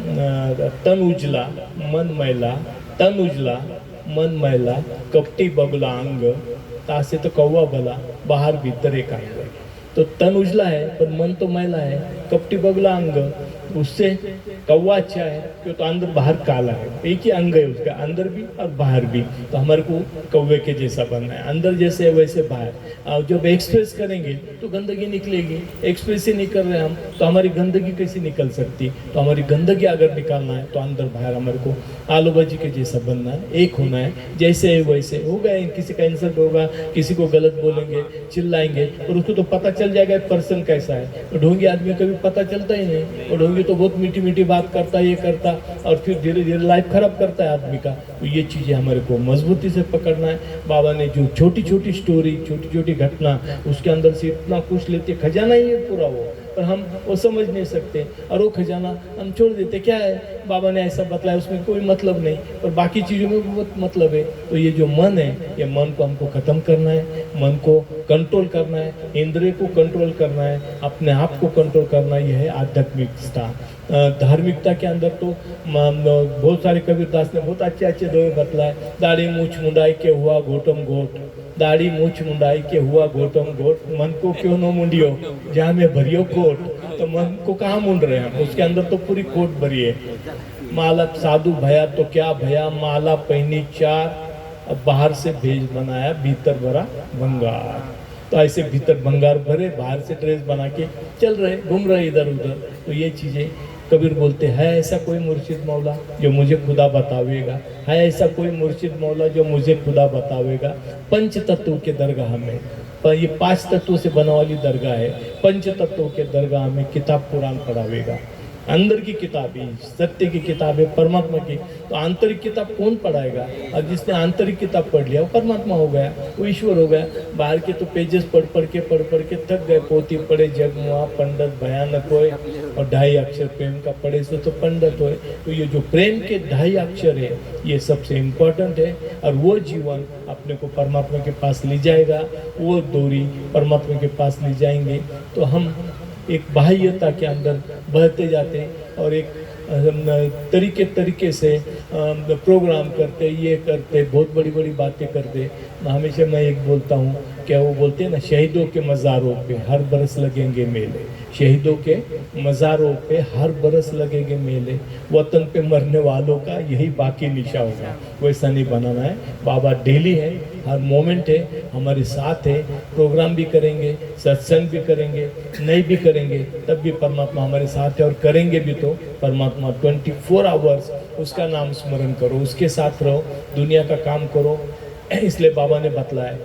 तन उजला मन मैला, तन उजला मन मैला कपटी बगला अंग, तासे तो कौवा भला बाहर भीतर एक अंग। तो तन उजला है पर मन तो मैला है, कपटी बगला अंग, उससे कौवा अच्छा है क्यों, तो अंदर बाहर काला है, एक ही अंग है उसका, अंदर भी और बाहर भी। तो हमारे को कौवे के जैसा बनना है, अंदर जैसे है वैसे बाहर। और जब एक्सप्रेस करेंगे तो गंदगी निकलेगी, एक्सप्रेस ही नहीं कर रहे हम तो हमारी गंदगी कैसे निकल सकती? तो हमारी गंदगी अगर निकालना है तो अंदर बाहर हमारे को आलोबा जी के जैसा बनना है, एक होना है, जैसे है वैसे हो गए। किसी का इंसल्ट होगा, किसी को गलत बोलेंगे, चिल्लाएंगे, और उसको तो पता चल जाएगा पर्सन कैसा है। तो ढोंगी आदमी कभी पता चलता ही नहीं, और ढोंगी तो बहुत मीठी मीठी बात करता है, ये करता, और फिर धीरे धीरे लाइफ खराब करता है आदमी का। तो ये चीज़ें हमारे को मजबूती से पकड़ना है। बाबा ने जो छोटी छोटी स्टोरी, छोटी छोटी घटना, उसके अंदर से इतना कुछ लेते, खजाना ही है पूरा वो, पर हम वो समझ नहीं सकते, और वो खजाना हम छोड़ देते। क्या है, बाबा ने ऐसा बतलाया, उसमें कोई मतलब नहीं, और बाकी चीज़ों में बहुत मतलब है। तो ये जो मन है, ये मन को हमको ख़त्म करना है, मन को कंट्रोल करना है, इंद्रिय को कंट्रोल करना है, अपने आप को कंट्रोल करना, यह है आध्यात्मिकता। धार्मिकता के अंदर तो बहुत सारे कबीरदास ने बहुत अच्छे अच्छे दोहे बतलाए। दाढ़ी मूछ मुंडाई के हुआ घोटम घोट, दाढ़ी मूछ मुंडाई के हुआ घोटम घोट, मन को क्यों न मुंडियो जहाँ में भरियो कोट। तो मन को कहाँ मुंड रहे हैं, उसके अंदर तो पूरी कोट भरी है। माला साधु भया तो क्या भया, माला पहनी 4, अब बाहर से भेज बनाया भीतर भरा भंगार। तो ऐसे भीतर भंगार भरे, बाहर से ड्रेस बना के चल रहे, घूम रहे इधर उधर। तो ये चीज़ें कबीर बोलते हैं, ऐसा कोई मुर्शिद मौला जो मुझे खुदा बतावेगा, है ऐसा कोई मुर्शिद मौला जो मुझे खुदा बतावेगा। पंच तत्व के दरगाह में, पर ये 5 तत्वों से बना वाली दरगाह है, पंच तत्वों के दरगाह में किताब कुरान पढ़ावेगा। अंदर की किताबें, सत्य की किताबें, परमात्मा की, तो आंतरिक किताब कौन पढ़ाएगा? और जिसने आंतरिक किताब पढ़ लिया वो परमात्मा हो गया, वो ईश्वर हो गया। बाहर के तो पेजेस पढ़ पढ़ के थक गए। पोथी पढ़े जग मुआ पंडित भयानक होए, और 2.5 अक्षर प्रेम का पढ़े से तो पंडित होए। तो ये जो प्रेम के 2.5 अक्षर है ये सबसे इम्पोर्टेंट है, और वो जीवन अपने को परमात्मा के पास ले जाएगा, वो डोरी परमात्मा के पास ले जाएंगे। तो हम एक बाह्यता के अंदर बहते जाते हैं और एक तरीके से प्रोग्राम करते, ये करते, बहुत बड़ी बड़ी बातें करते। हमेशा मैं एक बोलता हूँ, क्या वो बोलते हैं ना, शहीदों के मज़ारों पे हर बरस लगेंगे मेले, शहीदों के मज़ारों पे हर बरस लगेंगे मेले, वतन पे मरने वालों का यही बाकी निशा होगा। वैसा नहीं बनाना है। बाबा डेली है, हर मोमेंट है, हमारे साथ है। प्रोग्राम भी करेंगे, सत्संग भी करेंगे, नहीं भी करेंगे तब भी परमात्मा हमारे साथ है, और करेंगे भी तो परमात्मा 24 आवर्स उसका नाम स्मरण करो, उसके साथ रहो, दुनिया का काम करो। इसलिए बाबा ने बतलाया,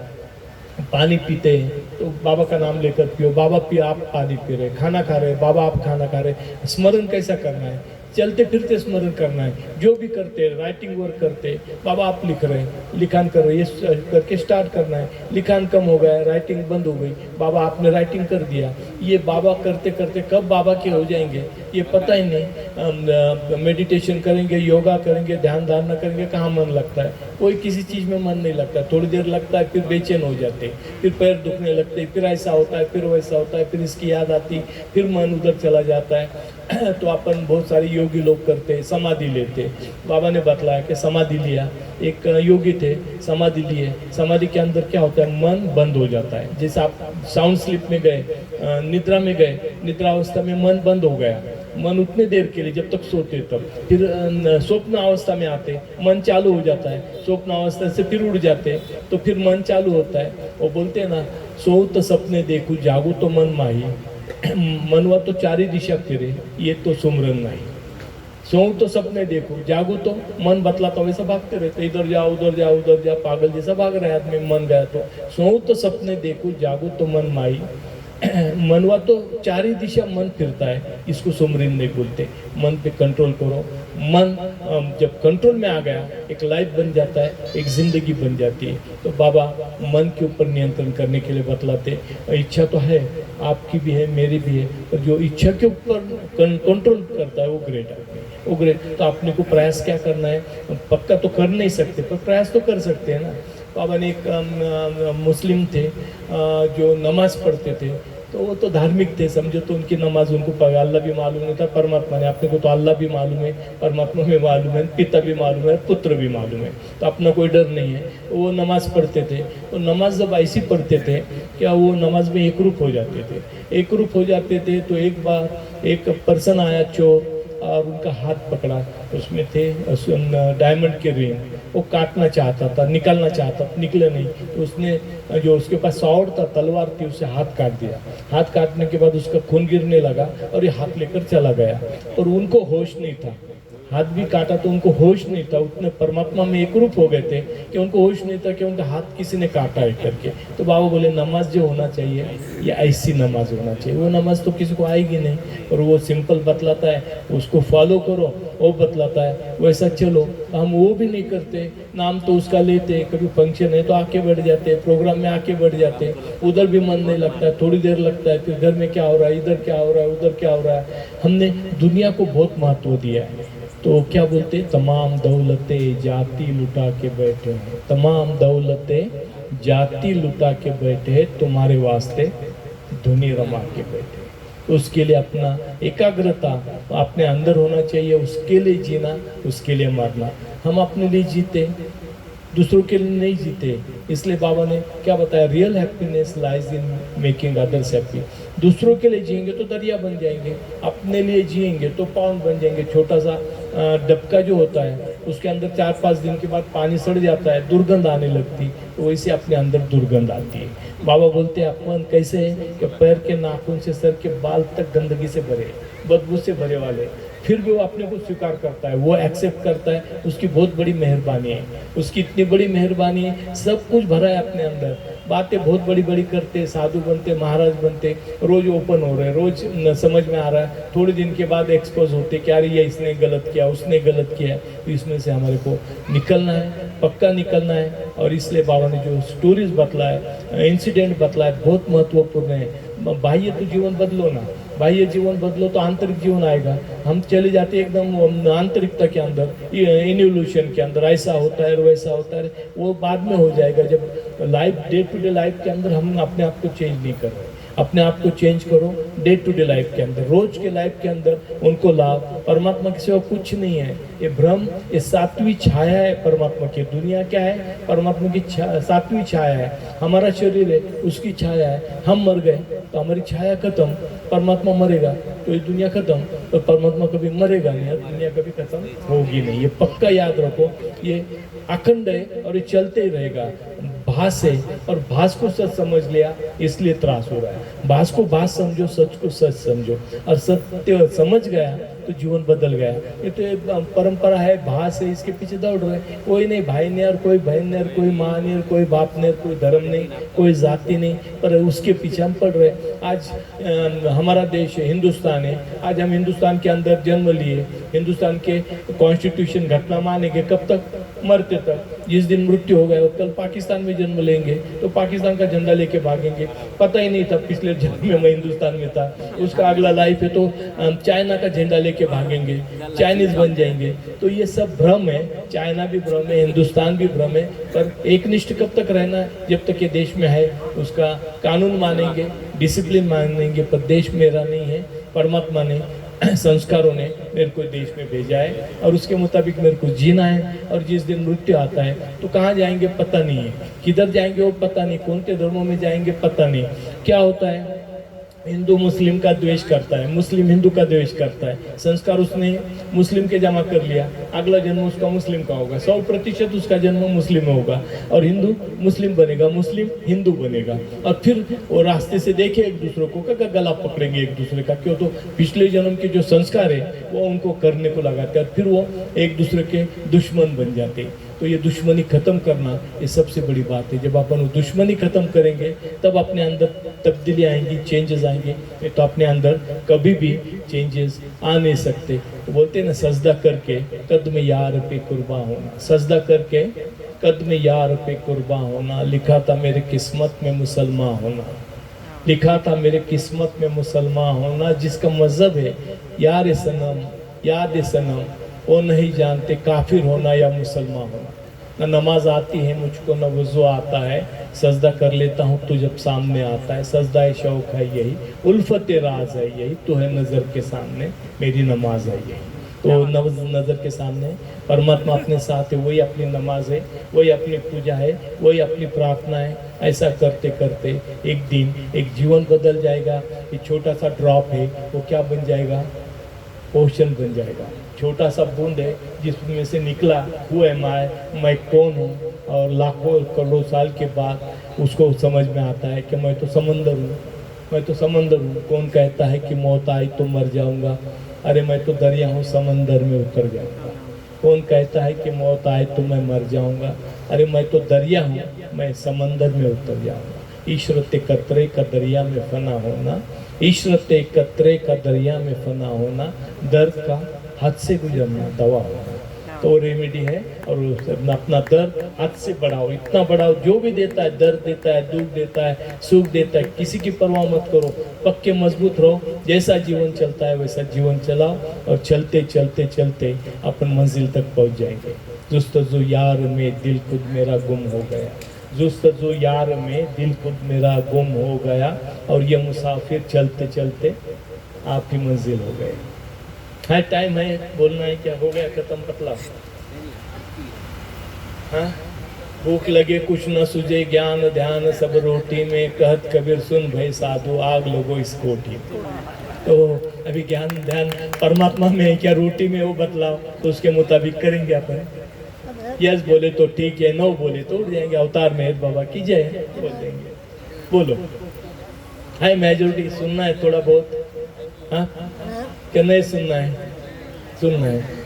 पानी पीते हैं तो बाबा का नाम लेकर पियो। बाबा पियो, आप पानी पी रहे, खाना खा रहे, बाबा आप खाना खा रहे। स्मरण कैसा करना है? चलते फिरते स्मरण करना है। जो भी करते, राइटिंग वर्क करते, बाबा आप लिख रहे हैं, लिखान कर रहे, ये करके स्टार्ट करना है। लिखान कम हो गया, राइटिंग बंद हो गई, बाबा आपने राइटिंग कर दिया। ये बाबा करते करते कब बाबा के हो जाएंगे ये पता ही नहीं। मेडिटेशन करेंगे, योगा करेंगे, ध्यान धारणा करेंगे, कहाँ मन लगता है? कोई किसी चीज़ में मन नहीं लगता। थोड़ी देर लगता है, फिर बेचैन हो जाते, फिर पैर दुखने लगते, फिर ऐसा होता है, फिर वैसा होता है, फिर इसकी याद आती, फिर मन उधर चला जाता है। तो अपन बहुत सारे योगी लोग करते हैं, समाधि लेते। बाबा ने बतलाया कि समाधि लिया, एक योगी थे, समाधि लिए। समाधि के अंदर क्या होता है? मन बंद हो जाता है। जैसे आप साउंड स्लीप में गए, निद्रा में गए, निद्रा अवस्था में मन बंद हो गया। मन उतने देर के लिए जब तक सोते तब, फिर स्वप्न अवस्था में आते, मन चालू हो जाता है। स्वप्न अवस्था से फिर उड़ जाते, तो फिर मन चालू होता है। वो बोलते हैं ना, सो तो सपने देखूं, जागू तो मन माही, मनवा तो चारी दिशा फिरे, ये तो सुमरन नहीं। सोऊं तो सपने देखो, जागू तो मन बतलाता वैसा भागते रहते, इधर जाओ उधर जाओ उधर जाओ, पागल जैसा भाग रहे आदमी। मन गया तो सोऊं तो सपने देखो, जागू तो मन माई, मनवा तो चारी दिशा मन फिरता है, इसको सुमरन नहीं बोलते। मन पे कंट्रोल करो। मन जब कंट्रोल में आ गया, एक लाइफ बन जाता है, एक जिंदगी बन जाती है। तो बाबा मन के ऊपर नियंत्रण करने के लिए बतलाते। इच्छा तो है, आपकी भी है, मेरी भी है, पर जो इच्छा के ऊपर कंट्रोल करता है वो ग्रेट है, वो ग्रेट। तो अपने को प्रयास क्या करना है? पक्का तो कर नहीं सकते, पर प्रयास तो कर सकते हैं ना। बाबा ने एक मुस्लिम थे जो नमाज पढ़ते थे, तो वो तो धार्मिक थे, समझो। तो उनकी नमाज उनको अल्लाह भी मालूम नहीं था, परमात्मा ने। अपने को तो अल्लाह भी मालूम है, परमात्मा भी मालूम है, पिता भी मालूम है, पुत्र भी मालूम है, तो अपना कोई डर नहीं है। वो नमाज पढ़ते थे। तो नमाज जब ऐसी पढ़ते थे क्या वो नमाज में एकरूप हो जाते थे। एकरूप हो जाते थे तो एक बार एक पर्सन आया, चोर, और उनका हाथ पकड़ा। उसमें थे डायमंड के रिंग, वो काटना चाहता था, निकालना चाहता, निकले नहीं। तो उसने, जो उसके पास सौड़ था, तलवार थी, उससे हाथ काट दिया। हाथ काटने के बाद उसका खून गिरने लगा और ये हाथ लेकर चला गया। और उनको होश नहीं था, हाथ भी काटा तो उनको होश नहीं था। उतने परमात्मा में एकरूप हो गए थे कि उनको होश नहीं था कि उनका हाथ किसी ने काटा है करके। तो बाबा बोले, नमाज जो होना चाहिए ये ऐसी नमाज होना चाहिए। वो नमाज तो किसी को आएगी नहीं, और वो सिंपल बतलाता है, उसको फॉलो करो, वो बतलाता है वैसा चलो। हम वो भी नहीं करते, नाम तो उसका लेते, कभी फंक्शन है तो आके बैठ जाते, प्रोग्राम में आके बैठ जाते, उधर भी मन नहीं लगता है, थोड़ी देर लगता है, फिर घर में क्या हो रहा है, इधर क्या हो रहा है, उधर क्या हो रहा है। हमने दुनिया को बहुत महत्व दिया है। तो क्या बोलते, तमाम दौलतें जाति लुटा के बैठे हैं, तमाम दौलतें जाति लुटा के बैठे, तुम्हारे वास्ते धुनी रमा के बैठे। तो उसके लिए अपना एकाग्रता अपने अंदर होना चाहिए, उसके लिए जीना, उसके लिए मरना। हम अपने लिए जीते, दूसरों के लिए नहीं जीते। इसलिए बाबा ने क्या बताया, real happiness lies in making others happy. दूसरों के लिए जिएंगे तो दरिया बन जाएंगे, अपने लिए जिएंगे तो पाउंड बन जाएंगे। छोटा सा डबका जो होता है उसके अंदर 4-5 दिन के बाद पानी सड़ जाता है, दुर्गंध आने लगती, तो वैसे अपने अंदर दुर्गंध आती है। बाबा बोलते हैं अपन कैसे है कि पैर के नाखून से सर के बाल तक गंदगी से भरे, बदबू से भरे वाले, फिर भी वो अपने को स्वीकार करता है, वो एक्सेप्ट करता है। उसकी बहुत बड़ी मेहरबानी है, उसकी इतनी बड़ी मेहरबानी है, सब कुछ भरा है अपने अंदर। बातें बहुत बड़ी बड़ी करते, साधु बनते, महाराज बनते, रोज ओपन हो रहे हैं, रोज समझ में आ रहा है, थोड़े दिन के बाद एक्सपोज होते क्या अरे ये इसने गलत किया, उसने गलत किया। तो इसमें से हमारे को निकलना है, पक्का निकलना है। और इसलिए बाबा ने जो स्टोरीज बतलाए, इंसिडेंट बतलाए, बहुत महत्वपूर्ण है। बाह्य तो जीवन बदलो ना, बाह्य जीवन बदलो तो आंतरिक जीवन आएगा। हम चले जाते एकदम आंतरिकता के अंदर, इन्वोल्यूशन के अंदर, ऐसा होता है वैसा होता है, वो बाद में हो जाएगा जब life day to day life के अंदर हम अपने आप को चेंज नहीं कर रहे। अपने आप को चेंज करो डे टू डे लाइफ के अंदर, रोज के लाइफ के अंदर उनको लाभ। परमात्मा के सिवा कुछ नहीं है, ये भ्रम, ये सातवीं छाया है परमात्मा की। दुनिया क्या है? परमात्मा की सातवीं छाया है। हमारा शरीर है, उसकी छाया है। हम मर गए तो हमारी छाया खत्म, परमात्मा मरेगा तो ये दुनिया खत्म, तो परमात्मा कभी मरेगा नहीं, दुनिया कभी खत्म होगी नहीं। ये पक्का याद रखो, ये अखंड है और ये चलते ही रहेगा। भास है और भास को सच समझ लिया इसलिए त्रास हो रहा है। भास को भास समझो, सच को सच समझो, और सत्य समझ गया तो जीवन बदल गया। ये तो परंपरा है, भास है, इसके पीछे दौड़ रहे। कोई नहीं भाई नहीं, और कोई बहन नहीं, और कोई माँ नहीं, और कोई बाप नहीं, कोई धर्म नहीं, कोई जाति नहीं, पर उसके पीछे हम पड़ रहे। आज हमारा देश है, हिंदुस्तान है। आज हम हिंदुस्तान के अंदर जन्म लिए, हिंदुस्तान के कॉन्स्टिट्यूशन घटना मानेंगे कब तक? मरते तक। जिस दिन मृत्यु हो गया, कल पाकिस्तान में जन्म लेंगे तो पाकिस्तान का झंडा लेके भागेंगे। पता ही नहीं था पिछले जन्म में मैं हिंदुस्तान में था, उसका अगला लाइफ है तो चाइना का झंडा लेके भागेंगे, चाइनीज बन जाएंगे। तो ये सब भ्रम है, चाइना भी भ्रम है, हिंदुस्तान भी भ्रम है। पर एकनिष्ठ कब तक रहना है? जब तक ये देश में है उसका कानून मानेंगे, डिसिप्लिन मानेंगे। पर देश मेरा नहीं है, परमात्मा ने, संस्कारों ने मेरे को देश में भेजा है और उसके मुताबिक मेरे को जीना है। और जिस दिन मृत्यु आता है तो कहाँ जाएंगे पता नहीं है, किधर जाएंगे वो पता नहीं, कौन से धर्मों में जाएंगे पता नहीं। क्या होता है? हिंदू मुस्लिम का द्वेष करता है, मुस्लिम हिंदू का द्वेष करता है। संस्कार उसने मुस्लिम के जमा कर लिया, अगला जन्म उसका मुस्लिम का होगा, 100% उसका जन्म मुस्लिम में होगा। और हिंदू मुस्लिम बनेगा, मुस्लिम हिंदू बनेगा। और फिर वो रास्ते से देखे एक दूसरे को, क्या गला पकड़ेंगे एक दूसरे का। क्यों? तो पिछले जन्म के जो संस्कार है वो उनको करने को लगाते हैं, और फिर वो एक दूसरे के दुश्मन बन जाते हैं। तो ये दुश्मनी खत्म करना ये सबसे बड़ी बात है। जब अपन दुश्मनी खत्म करेंगे तब अपने अंदर तब्दीली आएंगी, चेंजेस आएंगे। तो अपने अंदर कभी भी चेंजेस आ नहीं सकते। तो बोलते हैं ना, सजदा करके कदम यार पे कुर्बान होना, सजदा करके कदम यार पे कुर्बान होना। लिखा था मेरे किस्मत में मुसलमान होना, लिखा था मेरे किस्मत में मुसलमान होना। जिसका मजहब है यार सनम, याद सनम, वो नहीं जानते काफिर होना या मुसलमान होना। न नमाज आती है मुझको, न वज़ू आता है, सजदा कर लेता हूँ तो जब सामने आता है। सजदा शौक है यही, उल्फत राज है यही, तो है नज़र के सामने मेरी नमाज है यही। तो नज़र के सामने परमात्मा अपने साथ है, वही अपनी नमाज है, वही अपनी पूजा है, वही अपनी प्रार्थना है। ऐसा करते करते एक दिन एक जीवन बदल जाएगा। एक छोटा सा ड्रॉप है वो क्या बन जाएगा? ओशन बन जाएगा। छोटा सा बूंद है जिसमें से निकला हु एम आई, मैं कौन हूँ। और लाखों करोड़ों साल के बाद उसको समझ में आता है कि मैं तो समंदर हूँ, मैं तो समंदर हूँ। कौन कहता है कि मौत आई तो मर जाऊँगा? अरे मैं तो दरिया हूँ, समंदर में उतर जाऊँगा। कौन कहता है कि मौत आए तो मैं मर जाऊँगा? अरे मैं तो दरिया हूँ, मैं समंदर में उतर जाऊँगा। ईश्वरते कतरे का दरिया में फना होना, ईश्वरते कतरे का दरिया में फना होना। दर्द का हद से गुजरना दवा होना। तो रेमेडी है। और अपना दर्द हद से बढ़ाओ, इतना बढ़ाओ, जो भी देता है, दर्द देता है, दुख देता है, सुख देता है, किसी की परवाह मत करो। पक्के मजबूत रहो, जैसा जीवन चलता है वैसा जीवन चलाओ। और चलते चलते चलते अपन मंजिल तक पहुंच जाएंगे। जुस्तजू यार में दिल खुद मेरा गुम हो गया, जुस्तजू यार में दिल खुद मेरा गुम हो गया। और ये मुसाफिर चलते चलते आपकी मंजिल हो गए। हाँ, टाइम है, बोलना है क्या? हो गया खत्म पतला? हाँ, भूख लगे कुछ न सूझे, ज्ञान ध्यान सब रोटी में, कहत कबीर सुन भाई साधु, आग लगो इस कोठी में। तो अभी ज्ञान ध्यान परमात्मा में है क्या, रोटी में? वो बतलाओ, तो उसके मुताबिक करेंगे अपन। यस बोले तो ठीक है, नो बोले तो उड़ जाएंगे। अवतार में बाबा की जय बोल देंगे। बोलो, है मेजोरिटी सुनना है थोड़ा बहुत? हाँ, क्या नहीं सुनना है? सुनना है।